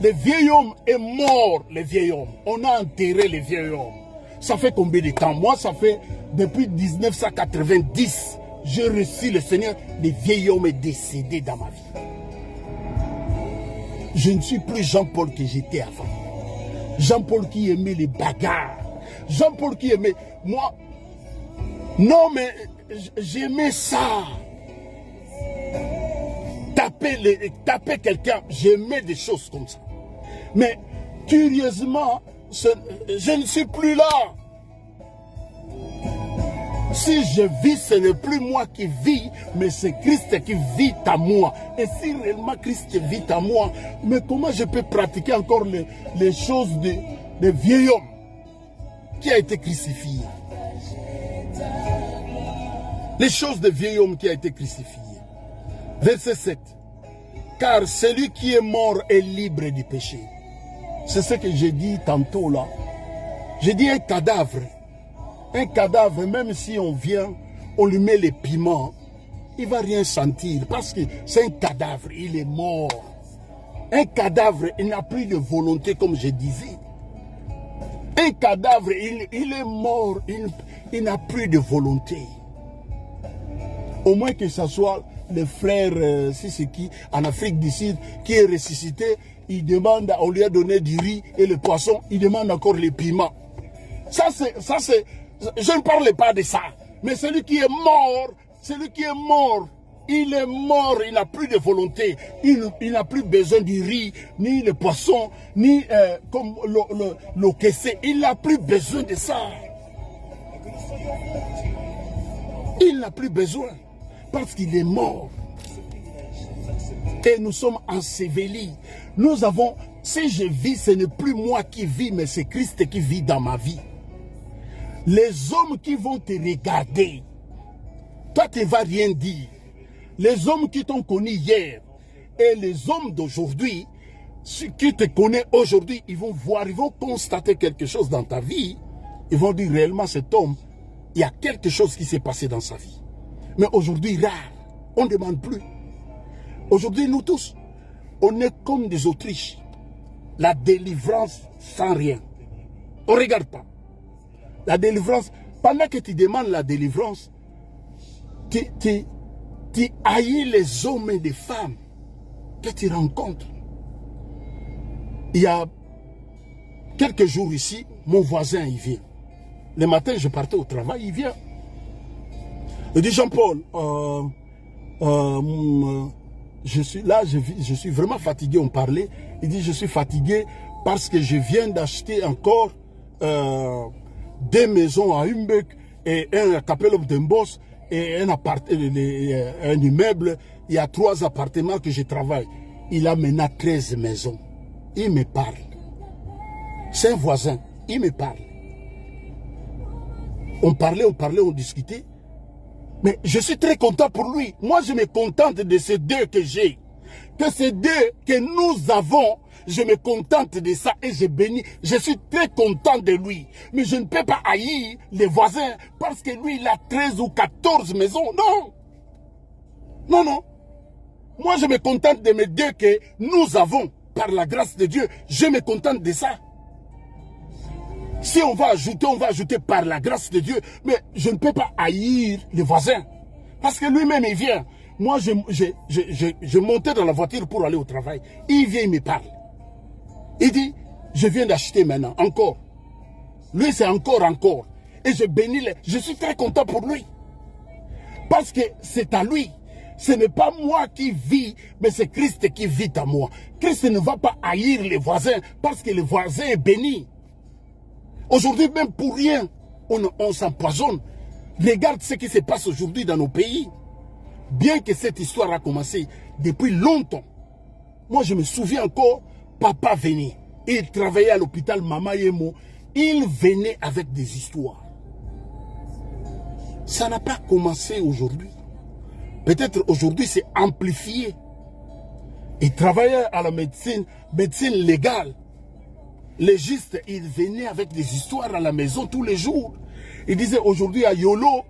Le vieil homme est mort, le vieil homme. On a enterré le vieil homme. Ça fait combien de temps? Moi, ça fait depuis 1990, j'ai reçu le Seigneur. Le vieil homme est décédé dans ma vie. Je ne suis plus Jean-Paul que j'étais avant. Jean-Paul qui aimait les bagarres. Jean-Paul qui aimait... Moi, non mais j'aimais ça. Taper quelqu'un, j'aimais des choses comme ça. Mais curieusement, je ne suis plus là. Si je vis, ce n'est plus moi qui vis, mais c'est Christ qui vit à moi. Et si réellement Christ vit à moi, mais comment je peux pratiquer encore les choses de vieil homme qui a été crucifié? Les choses de vieil homme qui a été crucifié. Verset 7. Car celui qui est mort est libre du péché. C'est ce que j'ai dit tantôt là. J'ai dit un cadavre. Un cadavre, même si on vient, on lui met les piments, il ne va rien sentir parce que c'est un cadavre, il est mort. Un cadavre, il n'a plus de volonté comme je disais. Un cadavre, il est mort, il n'a plus de volonté. Au moins que ce soit le frère, c'est qui, en Afrique du Sud, qui est ressuscité, il demande, on lui a donné du riz et le poisson, il demande encore les piments. Ça c'est, je ne parle pas de ça, mais celui qui est mort, il est mort, il n'a plus de volonté, il n'a plus besoin du riz, ni le poisson, ni comme le caissé, il n'a plus besoin de ça. Il n'a plus besoin, parce qu'il est mort. Et nous sommes ensevelis. Nous avons, si je vis, ce n'est plus moi qui vis, mais c'est Christ qui vit dans ma vie. Les hommes qui vont te regarder, toi tu ne vas rien dire. Les hommes qui t'ont connu hier et les hommes d'aujourd'hui, ceux qui te connaissent aujourd'hui, ils vont voir, ils vont constater quelque chose dans ta vie. Ils vont dire réellement cet homme, il y a quelque chose qui s'est passé dans sa vie. Mais aujourd'hui, rare, on ne demande plus. Aujourd'hui, nous tous, on est comme des Autriches. La délivrance sans rien. On ne regarde pas. La délivrance, pendant que tu demandes la délivrance, tu haïs les hommes et les femmes que tu rencontres. Il y a quelques jours ici, mon voisin, il vient. Le matin, je partais au travail, il vient. Il dit, Jean-Paul, je suis là, je suis vraiment fatigué, on parlait. Il dit, je suis fatigué parce que je viens d'acheter encore 2 maisons à Humbeck et un à Capelle-Op-den-Bosch et un immeuble. Il y a 3 appartements que je travaille. Il a maintenant 13 maisons. Il me parle. C'est un voisin. Il me parle. On parlait, on discutait. Mais je suis très content pour lui. Moi, je me contente de ces 2 que j'ai. Que ces 2 que nous avons, je me contente de ça et je bénis. Je suis très content de lui. Mais je ne peux pas haïr les voisins parce que lui, il a 13 ou 14 maisons. Non. Non, non. Moi, je me contente de mes 2 que nous avons par la grâce de Dieu. Je me contente de ça. Si on va ajouter par la grâce de Dieu. Mais je ne peux pas haïr les voisins. Parce que lui-même, il vient. Moi, je montais dans la voiture pour aller au travail. Il vient, il me parle. Il dit, je viens d'acheter maintenant, encore. Lui, c'est encore. Et je bénis je suis très content pour lui. Parce que c'est à lui. Ce n'est pas moi qui vis, mais c'est Christ qui vit à moi. Christ ne va pas haïr les voisins parce que le voisin est béni. Aujourd'hui, même pour rien, on s'empoisonne. Regarde ce qui se passe aujourd'hui dans nos pays. Bien que cette histoire a commencé depuis longtemps. Moi, je me souviens encore, papa venait. Il travaillait à l'hôpital Mama Yemo. Il venait avec des histoires. Ça n'a pas commencé aujourd'hui. Peut-être aujourd'hui, c'est amplifié. Il travaillait à la médecine légale. Légiste, il venait avec des histoires à la maison tous les jours. Il disait aujourd'hui à Yolo,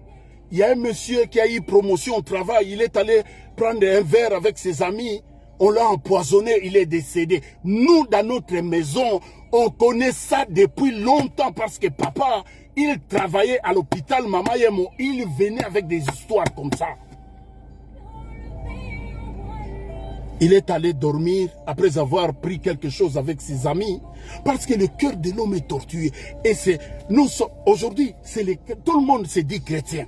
il y a un monsieur qui a eu promotion au travail. Il est allé prendre un verre avec ses amis. On l'a empoisonné, il est décédé. Nous, dans notre maison, on connaît ça depuis longtemps parce que papa, il travaillait à l'hôpital Mama Yemo. Il venait avec des histoires comme ça. Il est allé dormir après avoir pris quelque chose avec ses amis. Parce que le cœur de l'homme est tortueux. Et nous sommes aujourd'hui, tout le monde se dit chrétien.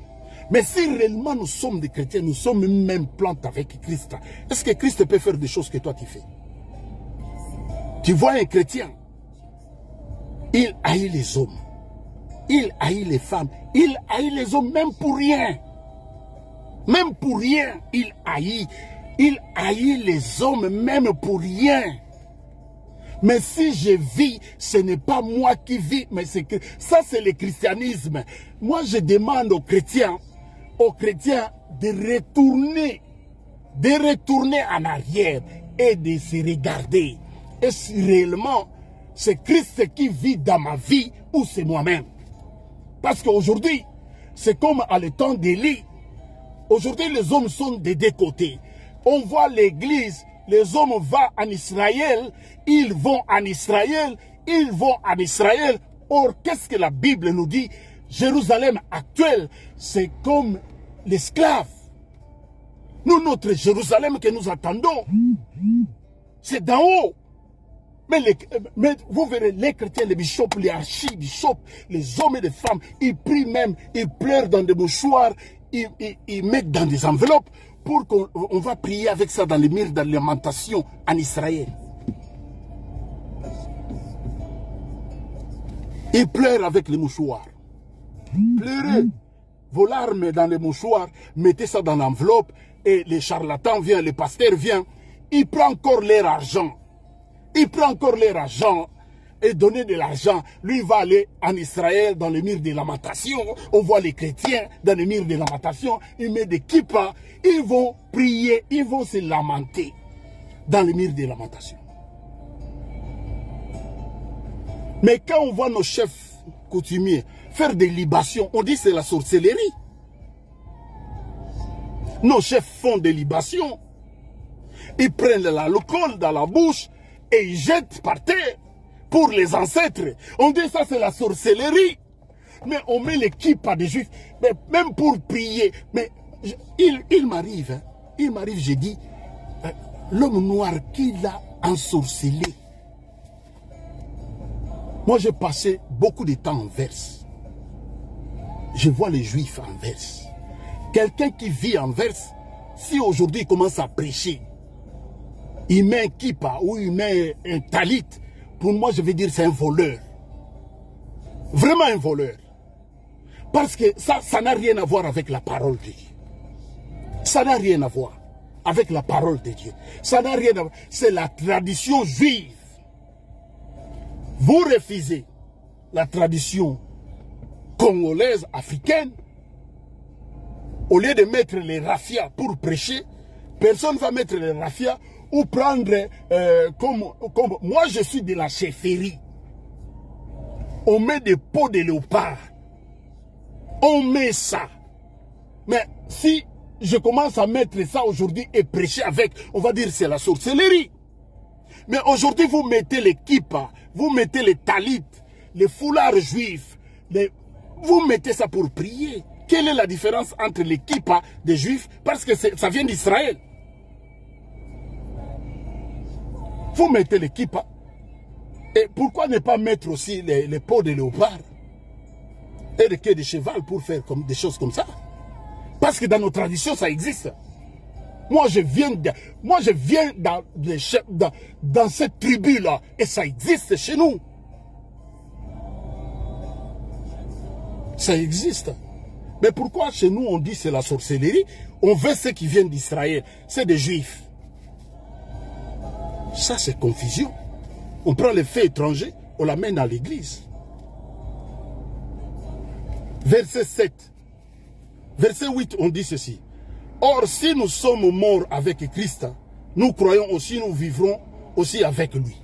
Mais si réellement nous sommes des chrétiens, nous sommes même plantes avec Christ. Est-ce que Christ peut faire des choses que toi tu fais? Tu vois un chrétien, il haït les hommes. Il haït les femmes. Il haït les hommes même pour rien. Même pour rien, il haït. Il haït les hommes même pour rien. Mais si je vis, ce n'est pas moi qui vis, mais c'est que ça c'est le christianisme. Moi je demande aux chrétiens de retourner en arrière et de se regarder. Et si réellement c'est Christ qui vit dans ma vie ou c'est moi-même. Parce qu'aujourd'hui, c'est comme à le temps d'Élie. Aujourd'hui, les hommes sont des deux côtés. On voit l'église, les hommes vont en Israël, ils vont en Israël, ils vont en Israël. Or, qu'est-ce que la Bible nous dit? Jérusalem actuelle, c'est comme l'esclave. Nous, notre Jérusalem que nous attendons, c'est d'en haut. Mais vous verrez, les chrétiens, les bishops, les archibishops, les hommes et les femmes, ils prient même, ils pleurent dans des mouchoirs, ils mettent dans des enveloppes pour qu'on va prier avec ça dans les murs d'alimentation en Israël. Ils pleurent avec les mouchoirs. Pleurez vos larmes dans les mouchoirs, mettez ça dans l'enveloppe et les charlatans viennent, les pasteurs viennent, ils prennent encore leur argent. Il prend encore leur argent et donner de l'argent. Lui va aller en Israël dans le mur de lamentation. On voit les chrétiens dans le mur de lamentation. Ils mettent des kippas. Ils vont prier. Ils vont se lamenter dans le mur de lamentation. Mais quand on voit nos chefs coutumiers faire des libations, on dit que c'est la sorcellerie. Nos chefs font des libations. Ils prennent l'alcool dans la bouche et ils jettent par terre pour les ancêtres. On dit ça c'est la sorcellerie. Mais on met l'équipe à des juifs, mais même pour prier. Mais il m'arrive, j'ai dit, l'homme noir qui l'a ensorcelé. Moi j'ai passé beaucoup de temps en verse. Je vois les juifs en verse. Quelqu'un qui vit en verse, si aujourd'hui il commence à prêcher, il met un kippa ou il met un talit, pour moi je vais dire c'est un voleur. Vraiment un voleur. Parce que ça n'a rien à voir avec la parole de Dieu. Ça n'a rien à voir avec la parole de Dieu. Ça n'a rien à voir. C'est la tradition juive. Vous refusez la tradition congolaise, africaine. Au lieu de mettre les raffias pour prêcher, personne ne va mettre les raffias ou prendre, comme moi je suis de la chefferie. On met des peaux de léopard. On met ça. Mais si je commence à mettre ça aujourd'hui et prêcher avec, on va dire c'est la sorcellerie. Mais aujourd'hui vous mettez les kippas, vous mettez les talits, les foulards juifs, vous mettez ça pour prier. Quelle est la différence entre les kippas des juifs? Parce que ça vient d'Israël. Vous mettez les kippas. Et pourquoi ne pas mettre aussi les peaux de léopard et les queues de cheval pour faire des choses comme ça? Parce que dans nos traditions, ça existe. Moi, je viens dans cette tribu-là et ça existe chez nous. Ça existe. Mais pourquoi chez nous on dit c'est la sorcellerie? On veut ceux qui viennent d'Israël. C'est des juifs. Ça, c'est confusion. On prend les faits étrangers, on l'amène dans l'église. Verset 7. Verset 8, on dit ceci. Or, si nous sommes morts avec Christ, nous croyons aussi, nous vivrons aussi avec lui.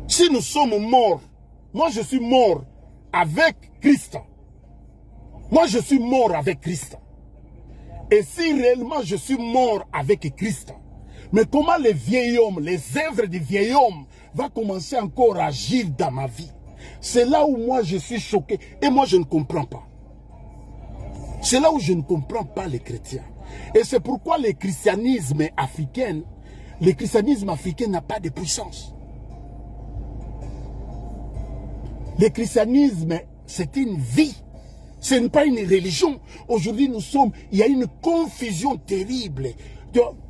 Si nous sommes morts, moi je suis mort avec Christ. Moi je suis mort avec Christ. Et si réellement je suis mort avec Christ, mais comment les vieils hommes, les œuvres du vieil homme vont commencer encore à agir dans ma vie? C'est là où moi je suis choqué et moi je ne comprends pas. C'est là où je ne comprends pas les chrétiens. Et c'est pourquoi le christianisme africain n'a pas de puissance. Le christianisme, c'est une vie. Ce n'est pas une religion. Aujourd'hui, il y a une confusion terrible.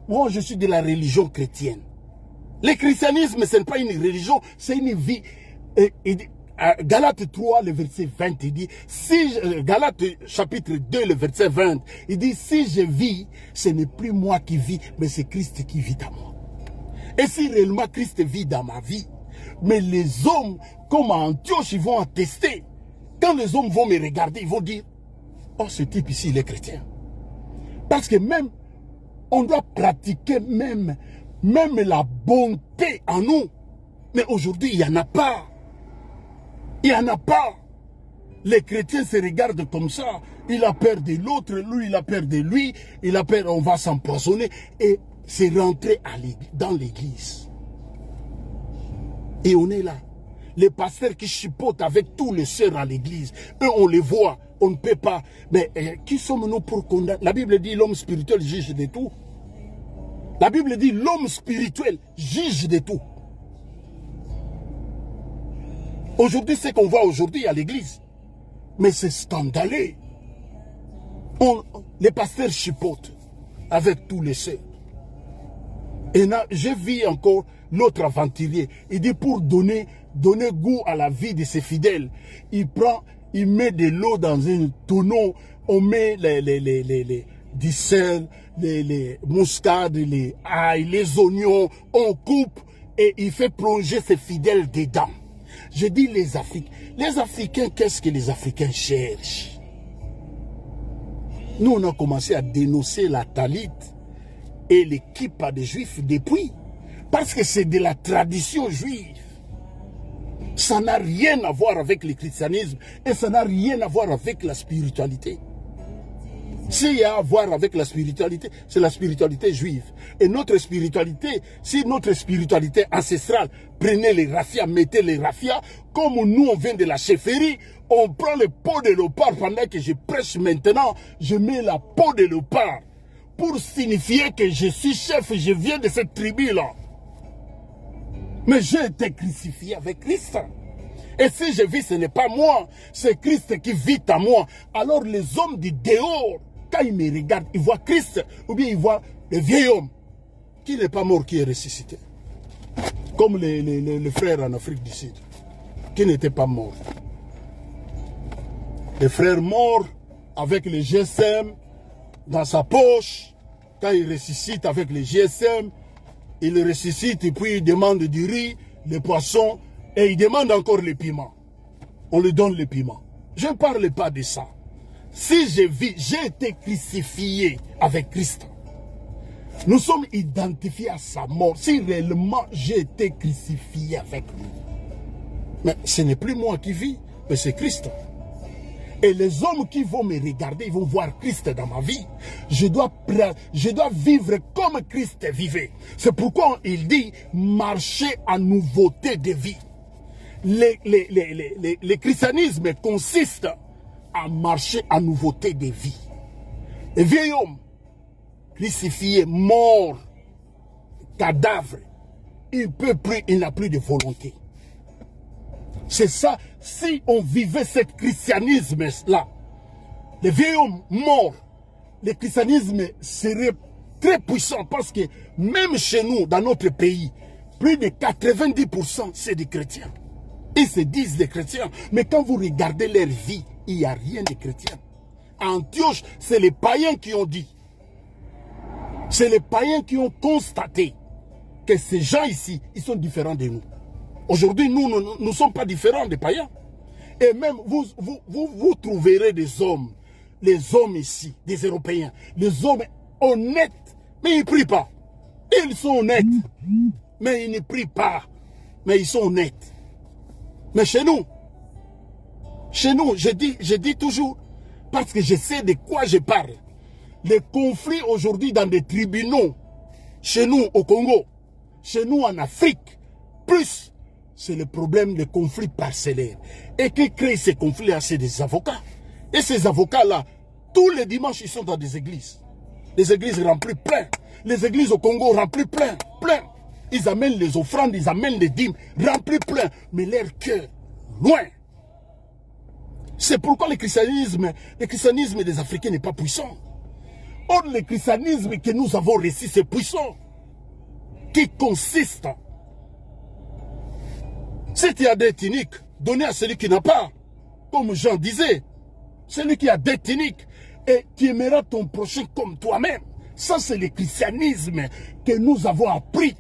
Moi, je suis de la religion chrétienne. Le christianisme, ce n'est pas une religion, c'est une vie. Galates 3, le verset 20, il dit, Galates chapitre 2, le verset 20, il dit, si je vis, ce n'est plus moi qui vis, mais c'est Christ qui vit dans moi. Et si réellement Christ vit dans ma vie, mais les hommes, comme à Antioche, ils vont attester. Quand les hommes vont me regarder, ils vont dire, oh, ce type ici, il est chrétien. Parce que même, on doit pratiquer même la bonté en nous. Mais aujourd'hui, il n'y en a pas. Il n'y en a pas. Les chrétiens se regardent comme ça. Il a peur de l'autre, lui, il a peur de lui. Il a peur, on va s'empoisonner. Et c'est rentré dans l'église. Et on est là. Les pasteurs qui chipotent avec tous les sœurs à l'église, eux, on les voit. On ne peut pas. Mais qui sommes-nous pour condamner? La Bible dit l'homme spirituel juge de tout. La Bible dit l'homme spirituel juge de tout. Aujourd'hui, ce qu'on voit aujourd'hui à l'église, mais c'est scandaleux. Les pasteurs chipotent avec tous les sœurs. Et là, j'ai vu encore l'autre aventurier. Il dit pour donner goût à la vie de ses fidèles, il met de l'eau dans un tonneau, on met du sel, les muscades, les ail, les oignons, on coupe et il fait plonger ses fidèles dedans. Je dis les Africains. Les Africains, qu'est-ce que les Africains cherchent? Nous, on a commencé à dénoncer la talit et l'équipe des Juifs depuis. Parce que c'est de la tradition juive. Ça n'a rien à voir avec le christianisme et ça n'a rien à voir avec la spiritualité. S'il y a à voir avec la spiritualité, c'est la spiritualité juive. Et notre spiritualité, si notre spiritualité ancestrale prenait les raffias, mettait les raffias, comme nous on vient de la chefferie, on prend le pot de léopard pendant que je prêche maintenant, je mets la peau de léopard pour signifier que je suis chef, je viens de cette tribu-là. Mais j'ai été crucifié avec Christ. Et si je vis, ce n'est pas moi, c'est Christ qui vit en moi. Alors les hommes du dehors, quand ils me regardent, ils voient Christ, ou bien ils voient le vieil homme, qui n'est pas mort, qui est ressuscité. Comme les frères en Afrique du Sud, qui n'étaient pas morts. Les frères morts avec le GSM dans sa poche, quand il ressuscite avec le GSM, il ressuscite et puis il demande du riz, les poissons, et il demande encore les piments. On lui donne les piments. Je ne parle pas de ça. Si je vis, j'ai été crucifié avec Christ. Nous sommes identifiés à sa mort. Si réellement j'ai été crucifié avec lui. Mais ce n'est plus moi qui vis, mais c'est Christ. Et les hommes qui vont me regarder, ils vont voir Christ dans ma vie. Je dois vivre comme Christ vivait. C'est pourquoi il dit marcher en nouveauté de vie. Le christianisme consiste à marcher en nouveauté de vie. Le vieil homme, crucifié, mort, cadavre, il n'a plus de volonté. C'est ça, si on vivait ce christianisme-là, le vieil homme mort, le christianisme serait très puissant parce que même chez nous, dans notre pays, plus de 90% c'est des chrétiens. Ils se disent des chrétiens, mais quand vous regardez leur vie, il n'y a rien de chrétien. À Antioche, c'est les païens qui ont dit. C'est les païens qui ont constaté que ces gens ici, ils sont différents de nous. Aujourd'hui, nous ne sommes pas différents des païens. Et même, vous trouverez des hommes, les hommes ici, des Européens, les hommes honnêtes, mais ils ne prient pas. Ils sont honnêtes, mais ils ne prient pas, mais ils sont honnêtes. Mais chez nous, je dis toujours, parce que je sais de quoi je parle, les conflits aujourd'hui dans des tribunaux, chez nous au Congo, chez nous en Afrique, plus c'est le problème des conflits parcellaires. Et qui crée ces conflits-là, c'est des avocats. Et ces avocats-là, tous les dimanches, ils sont dans des églises. Les églises remplies plein. Les églises au Congo remplies plein. Ils amènent les offrandes, ils amènent les dîmes, remplis plein. Mais leur cœur, loin. C'est pourquoi le christianisme des Africains n'est pas puissant. Or, le christianisme que nous avons reçu, c'est puissant. Qui consiste, si tu as des tuniques, donnez à celui qui n'a pas. Comme Jean disait, celui qui a des tuniques, et tu aimeras ton prochain comme toi-même. Ça, c'est le christianisme que nous avons appris.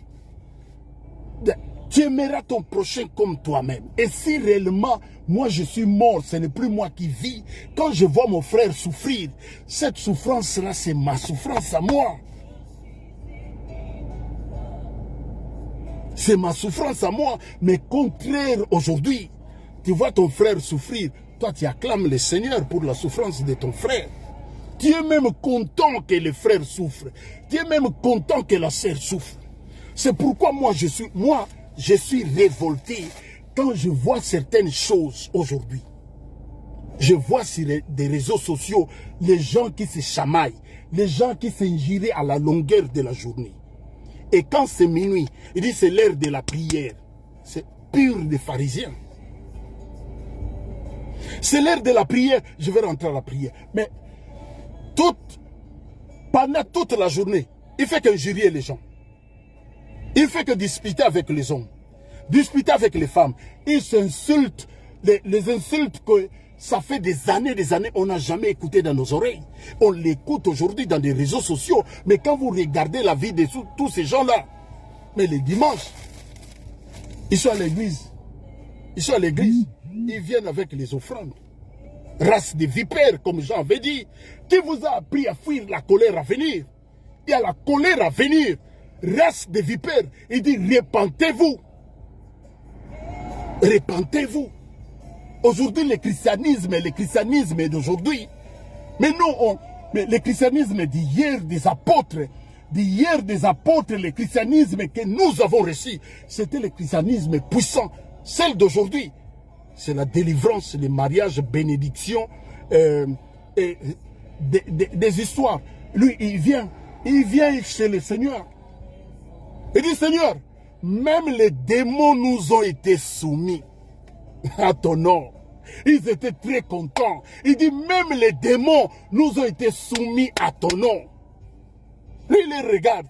Tu aimeras ton prochain comme toi-même. Et si réellement, moi je suis mort, ce n'est plus moi qui vis. Quand je vois mon frère souffrir, cette souffrance-là, c'est ma souffrance à moi. C'est ma souffrance à moi, mais contraire aujourd'hui. Tu vois ton frère souffrir, toi tu acclames le Seigneur pour la souffrance de ton frère. Tu es même content que le frère souffre. Tu es même content que la sœur souffre. C'est pourquoi moi je suis révolté quand je vois certaines choses aujourd'hui. Je vois sur des réseaux sociaux les gens qui se chamaillent, les gens qui s'injurient à la longueur de la journée. Et quand c'est minuit, il dit c'est l'heure de la prière. C'est pur des pharisiens. C'est l'heure de la prière, je vais rentrer à la prière. Mais pendant toute la journée, il fait qu'injurier les gens. Il fait que disputer avec les hommes, disputer avec les femmes. Il s'insulte, les insultes que ça fait des années, on n'a jamais écouté dans nos oreilles. On l'écoute aujourd'hui dans des réseaux sociaux. Mais quand vous regardez la vie de tous ces gens-là, mais les dimanches, ils sont à l'église. Ils sont à l'église. Ils viennent avec les offrandes. Race de vipères, comme Jean avait dit. Qui vous a appris à fuir la colère à venir? Il y a la colère à venir. Race de vipères. Il dit, repentez-vous. Repentez-vous. Aujourd'hui, le christianisme d'aujourd'hui. Mais non, mais le christianisme d'hier des apôtres, le christianisme que nous avons reçu, c'était le christianisme puissant. Celle d'aujourd'hui, c'est la délivrance, les mariages, bénédictions, des histoires. Lui, il vient chez le Seigneur. Il dit, Seigneur, même les démons nous ont été soumis à ton nom. Ils étaient très contents. Il dit, même les démons nous ont été soumis à ton nom. Lui, il les regarde.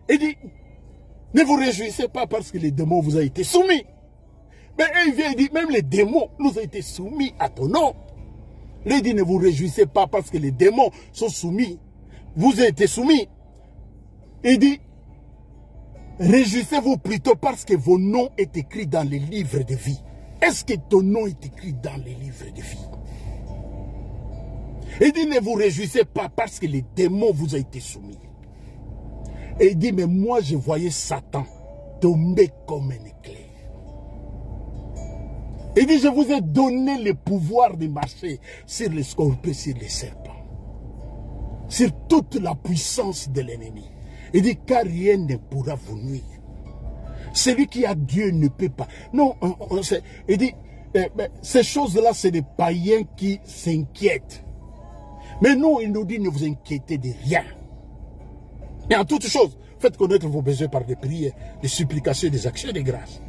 Il dit, ne vous réjouissez pas parce que les démons vous ont été soumis. Mais il vient, il dit, même les démons nous ont été soumis à ton nom. Lui, il dit, ne vous réjouissez pas parce que les démons sont soumis. Vous avez été soumis. Il dit, réjouissez-vous plutôt parce que vos noms sont écrits dans les livres de vie. Est-ce que ton nom est écrit dans les livres de vie? Il dit, ne vous réjouissez pas parce que les démons vous ont été soumis. Et il dit, mais moi je voyais Satan tomber comme un éclair. Il dit, je vous ai donné le pouvoir de marcher sur les scorpions, sur les serpents. Sur toute la puissance de l'ennemi. Il dit, car rien ne pourra vous nuire. Celui qui a Dieu ne peut pas. Non, il dit, ces choses-là, c'est des païens qui s'inquiètent. Mais non, il nous dit, ne vous inquiétez de rien. Et en toutes choses, faites connaître vos besoins par des prières, des supplications, des actions de grâce.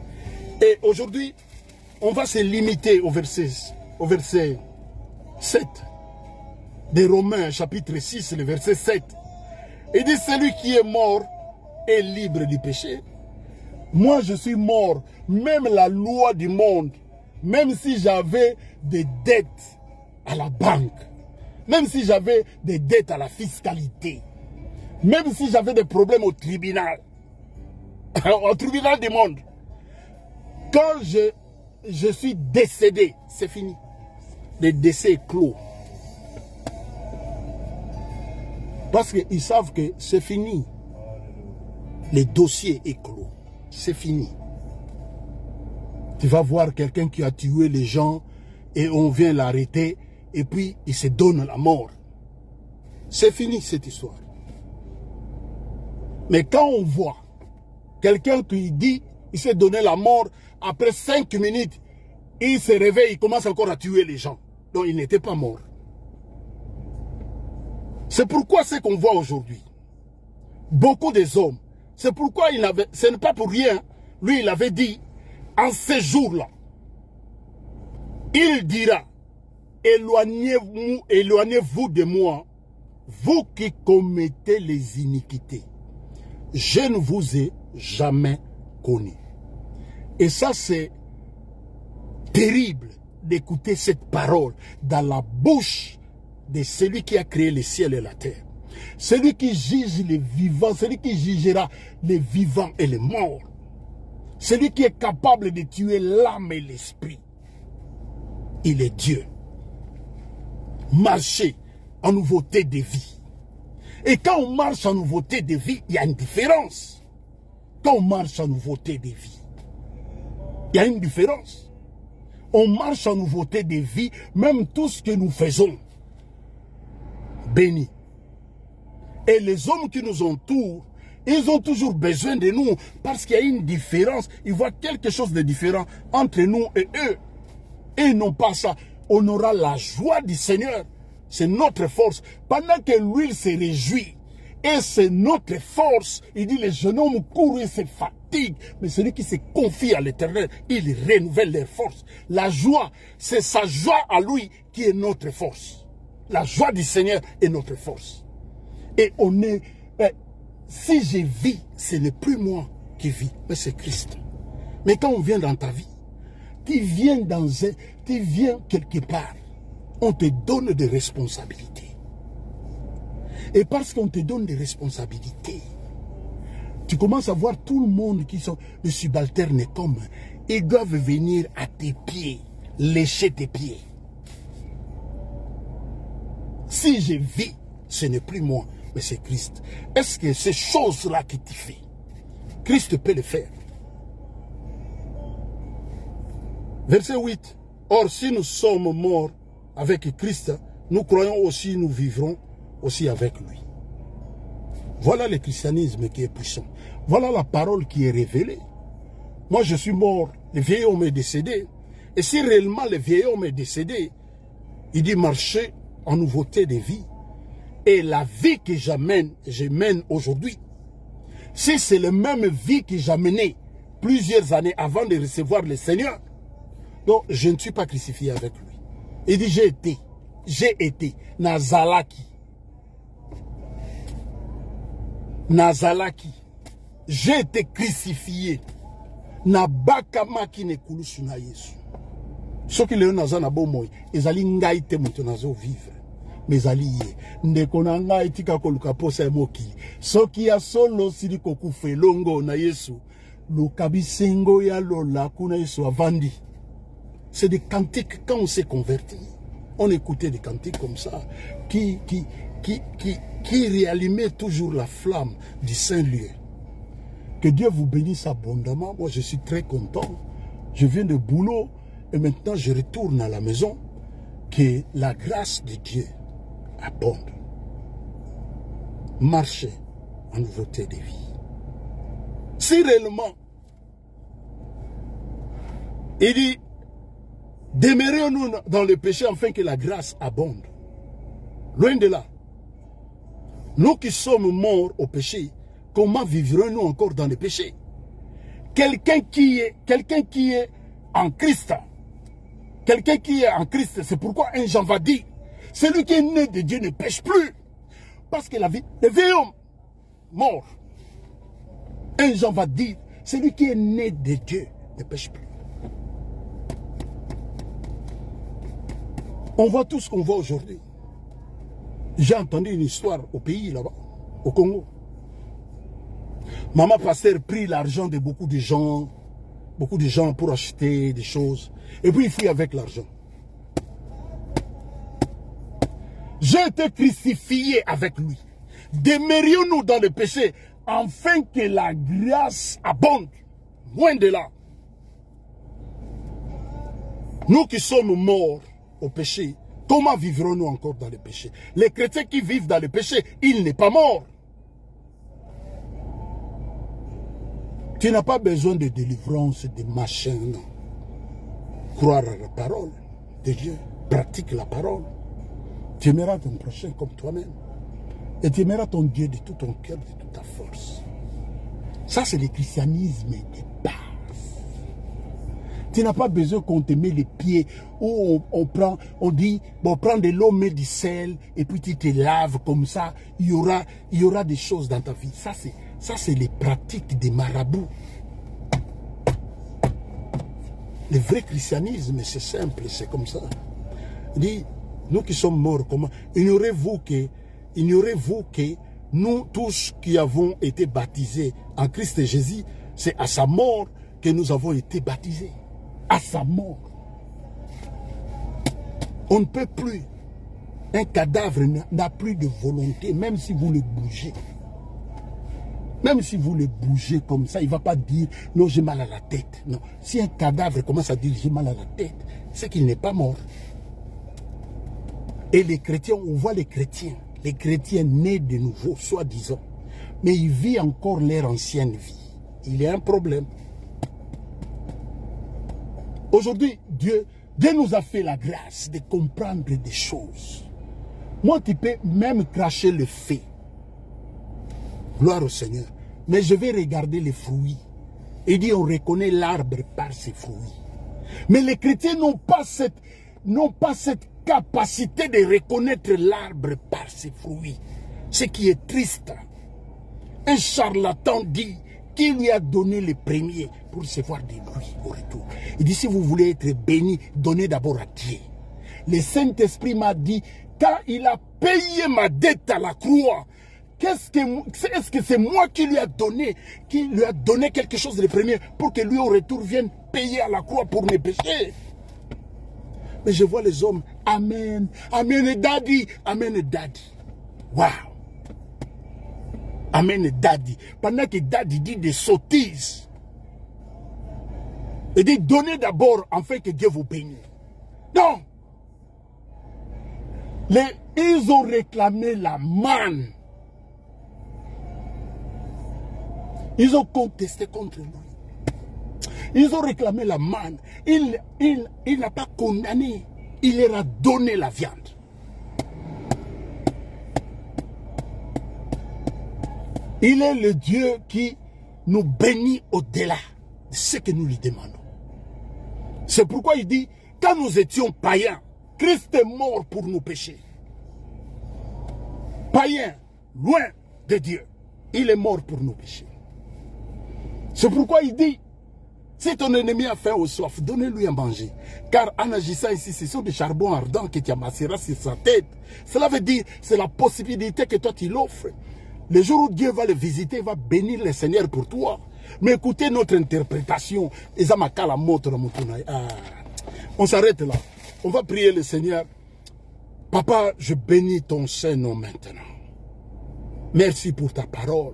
Et aujourd'hui, on va se limiter au verset 7 des Romains, chapitre 6, le verset 7. Il dit, celui qui est mort est libre du péché. Moi, je suis mort. Même la loi du monde, même si j'avais des dettes à la banque, même si j'avais des dettes à la fiscalité, même si j'avais des problèmes au tribunal du monde, quand je suis décédé, c'est fini. Le décès est clos. Parce qu'ils savent que c'est fini. Le dossier est clos. C'est fini. Tu vas voir quelqu'un qui a tué les gens et on vient l'arrêter et puis il se donne la mort. C'est fini cette histoire. Mais quand on voit quelqu'un qui dit il s'est donné la mort, après 5 minutes, il se réveille, il commence encore à tuer les gens. Donc il n'était pas mort. C'est pourquoi ce qu'on voit aujourd'hui, beaucoup des hommes, c'est pourquoi ce n'est pas pour rien, lui il avait dit, en ces jours-là, il dira, éloignez-vous de moi, vous qui commettez les iniquités. Je ne vous ai jamais connu. Et ça c'est terrible d'écouter cette parole dans la bouche de celui qui a créé le ciel et la terre. Celui qui juge les vivants, celui qui jugera les vivants et les morts. Celui qui est capable de tuer l'âme et l'esprit. Il est Dieu. Marcher en nouveauté de vie. Et quand on marche en nouveauté de vie, il y a une différence. quand on marche en nouveauté de vie. Il y a une différence. On marche en nouveauté de vie, même tout ce que nous faisons. Béni. Et les hommes qui nous entourent, ils ont toujours besoin de nous parce qu'il y a une différence. Ils voient quelque chose de différent entre nous et eux. Et non pas ça. On aura la joie du Seigneur. C'est notre force. Pendant que lui, il se réjouit. Et c'est notre force. Il dit, les jeunes hommes courent et se fatiguent. Mais celui qui se confie à l'Éternel, il renouvelle leur force. La joie, c'est sa joie à lui qui est notre force. La joie du Seigneur est notre force. Et on est... si je vis, ce n'est plus moi qui vis, mais c'est Christ. Mais quand on vient dans ta vie, tu viens quelque part, on te donne des responsabilités. Et parce qu'on te donne des responsabilités, tu commences à voir tout le monde qui sont des subalternes comme ils doivent venir à tes pieds, lécher tes pieds. Si je vis, ce n'est plus moi, mais c'est Christ. Est-ce que ces choses-là que tu fais, Christ peut le faire? Verset 8. Or, si nous sommes morts avec Christ, nous croyons aussi, nous vivrons aussi avec lui. Voilà le christianisme qui est puissant. Voilà la parole qui est révélée. Moi, je suis mort, le vieil homme est décédé. Et si réellement le vieil homme est décédé, il dit marcher en nouveauté de vie. Et la vie que je mène aujourd'hui, si c'est la même vie que j'ai menée plusieurs années avant de recevoir le Seigneur, donc je ne suis pas crucifié avec lui. Il dit j'ai été, Nazalaki, j'ai été crucifié, Nabakamaki ne kulusu na Yesu. Ce qui le naza na bomoy, ezali ngai te moto nazo vivre. Mais aliye, ndeko na ngai tika koluka posa ya mokili. Soki ya solo sili kokufe longo na Yesu, lukabisengo ya lola kuna Yesu avandi. C'est des cantiques, quand on s'est converti, on écoutait des cantiques comme ça, qui réallumaient toujours la flamme du Saint-Lieu. Que Dieu vous bénisse abondamment. Moi, je suis très content. Je viens de boulot et maintenant je retourne à la maison. Que la grâce de Dieu abonde. Marchez en nouveauté de vie. Si réellement, il dit, demeurons-nous dans le péché afin que la grâce abonde. Loin de là. Nous qui sommes morts au péché, comment vivrons-nous encore dans le péché? Quelqu'un qui est en Christ, c'est pourquoi un Jean va dire, celui qui est né de Dieu ne pêche plus. Parce que la vie, le vieil homme mort, un Jean va dire, celui qui est né de Dieu ne pêche plus. On voit tout ce qu'on voit aujourd'hui. J'ai entendu une histoire au pays là-bas, au Congo. Maman pasteur prit l'argent de beaucoup de gens pour acheter des choses. Et puis il fuit avec l'argent. J'ai été crucifié avec lui. Demeurions-nous dans le péché, afin que la grâce abonde. Loin de là. Nous qui sommes morts au péché, comment vivrons-nous encore dans le péché? Les chrétiens qui vivent dans le péché, il n'est pas mort. Tu n'as pas besoin de délivrance, de machin, non. Croire à la parole de Dieu, pratique la parole. Tu aimeras ton prochain comme toi-même. Et tu aimeras ton Dieu de tout ton cœur, de toute ta force. Ça, c'est le christianisme de base. Tu n'as pas besoin qu'on te met les pieds, où on dit, bon, prends de l'eau, mets du sel, et puis tu te laves comme ça, il y aura des choses dans ta vie. Ça, c'est les pratiques des marabouts. Le vrai christianisme, c'est simple, c'est comme ça. Il dit, nous qui sommes morts, comment? Ignorez-vous que nous tous qui avons été baptisés en Christ Jésus, c'est à sa mort que nous avons été baptisés. À sa mort. On ne peut plus. Un cadavre n'a plus de volonté, même si vous le bougez. Même si vous le bougez comme ça, il ne va pas dire « Non, j'ai mal à la tête ». Non. Si un cadavre commence à dire « J'ai mal à la tête », c'est qu'il n'est pas mort. Et les chrétiens, on voit les chrétiens nés de nouveau, soi-disant, mais ils vivent encore leur ancienne vie. Il y a un problème. Aujourd'hui, Dieu nous a fait la grâce de comprendre des choses. Moi, tu peux même cracher le feu. Gloire au Seigneur. Mais je vais regarder les fruits. Il dit, on reconnaît l'arbre par ses fruits. Mais les chrétiens n'ont pas cette capacité de reconnaître l'arbre par ses fruits. Ce qui est triste. Un charlatan dit qu'il lui a donné le premier pour recevoir des fruits au retour. Il dit, si vous voulez être béni, donnez d'abord à Dieu. Le Saint-Esprit m'a dit, quand il a payé ma dette à la croix, est-ce que c'est moi qui lui a donné quelque chose de premier pour que lui au retour vienne payer à la croix pour mes péchés? Mais je vois les hommes, Amen, Amen Daddy, Amen Daddy. Waouh! Amen Daddy. Pendant que Daddy dit des sottises, il dit donnez d'abord afin que Dieu vous bénisse. Non! Ils ont réclamé la manne. Ils ont contesté contre lui. Ils ont réclamé la manne. Il n'a pas condamné. Il leur a donné la viande. Il est le Dieu qui nous bénit au-delà de ce que nous lui demandons. C'est pourquoi il dit, quand nous étions païens, Christ est mort pour nos péchés. Païens, loin de Dieu, il est mort pour nos péchés. C'est pourquoi il dit, si ton ennemi a faim ou soif, donnez-lui à manger. Car en agissant ici, ce sont des charbons ardents que tu amasseras sur sa tête. Cela veut dire, c'est la possibilité que toi tu l'offres. Le jour où Dieu va le visiter, il va bénir le Seigneur pour toi. Mais écoutez notre interprétation. On s'arrête là. On va prier le Seigneur. Papa, je bénis ton Saint-Nom maintenant. Merci pour ta parole.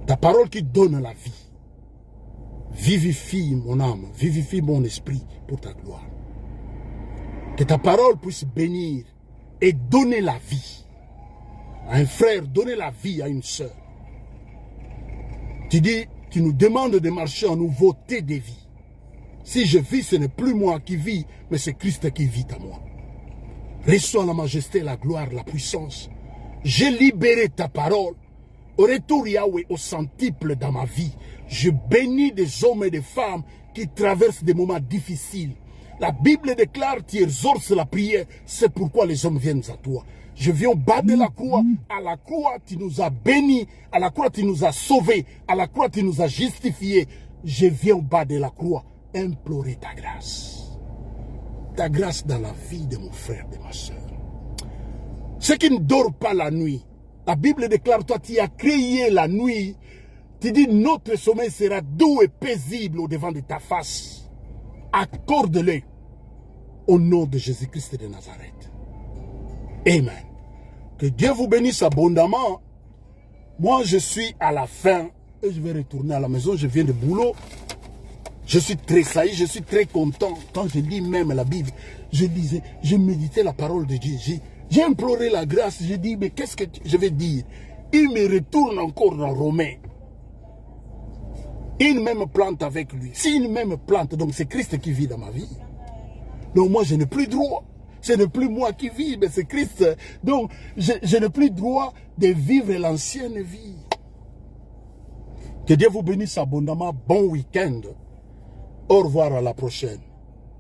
Ta parole qui donne la vie. Vivifie mon âme, vivifie mon esprit pour ta gloire. Que ta parole puisse bénir et donner la vie. À un frère, donner la vie à une sœur. Tu dis, tu nous demandes de marcher en nouveauté de vie. Si je vis, ce n'est plus moi qui vis, mais c'est Christ qui vit à moi. Reçois la majesté, la gloire, la puissance. J'ai libéré ta parole. Au retour, Yahweh, au centuple dans ma vie, je bénis des hommes et des femmes qui traversent des moments difficiles. La Bible déclare, tu exorces la prière, c'est pourquoi les hommes viennent à toi. Je viens au bas de la croix, à la croix tu nous as bénis, à la croix tu nous as sauvés, à la croix tu nous as justifiés. Je viens au bas de la croix implorer ta grâce. Ta grâce dans la vie de mon frère, de ma soeur. Ceux qui ne dorment pas la nuit, la Bible déclare, toi tu as créé la nuit. Tu dis, notre sommeil sera doux et paisible au devant de ta face. Accorde-le au nom de Jésus-Christ de Nazareth. Amen. Que Dieu vous bénisse abondamment. Moi, je suis à la fin et je vais retourner à la maison. Je viens de boulot. Je suis très sailli, je suis très content. Quand je lis même la Bible, je méditais la parole de Dieu. J'ai imploré la grâce. Je dis, mais qu'est-ce que je vais dire? Il me retourne encore dans Romains. Une même plante avec lui. Si une même plante, donc c'est Christ qui vit dans ma vie. Donc moi, je n'ai plus droit. Ce n'est plus moi qui vis, mais c'est Christ. Donc, je n'ai plus droit de vivre l'ancienne vie. Que Dieu vous bénisse abondamment. Bon week-end. Au revoir, à la prochaine.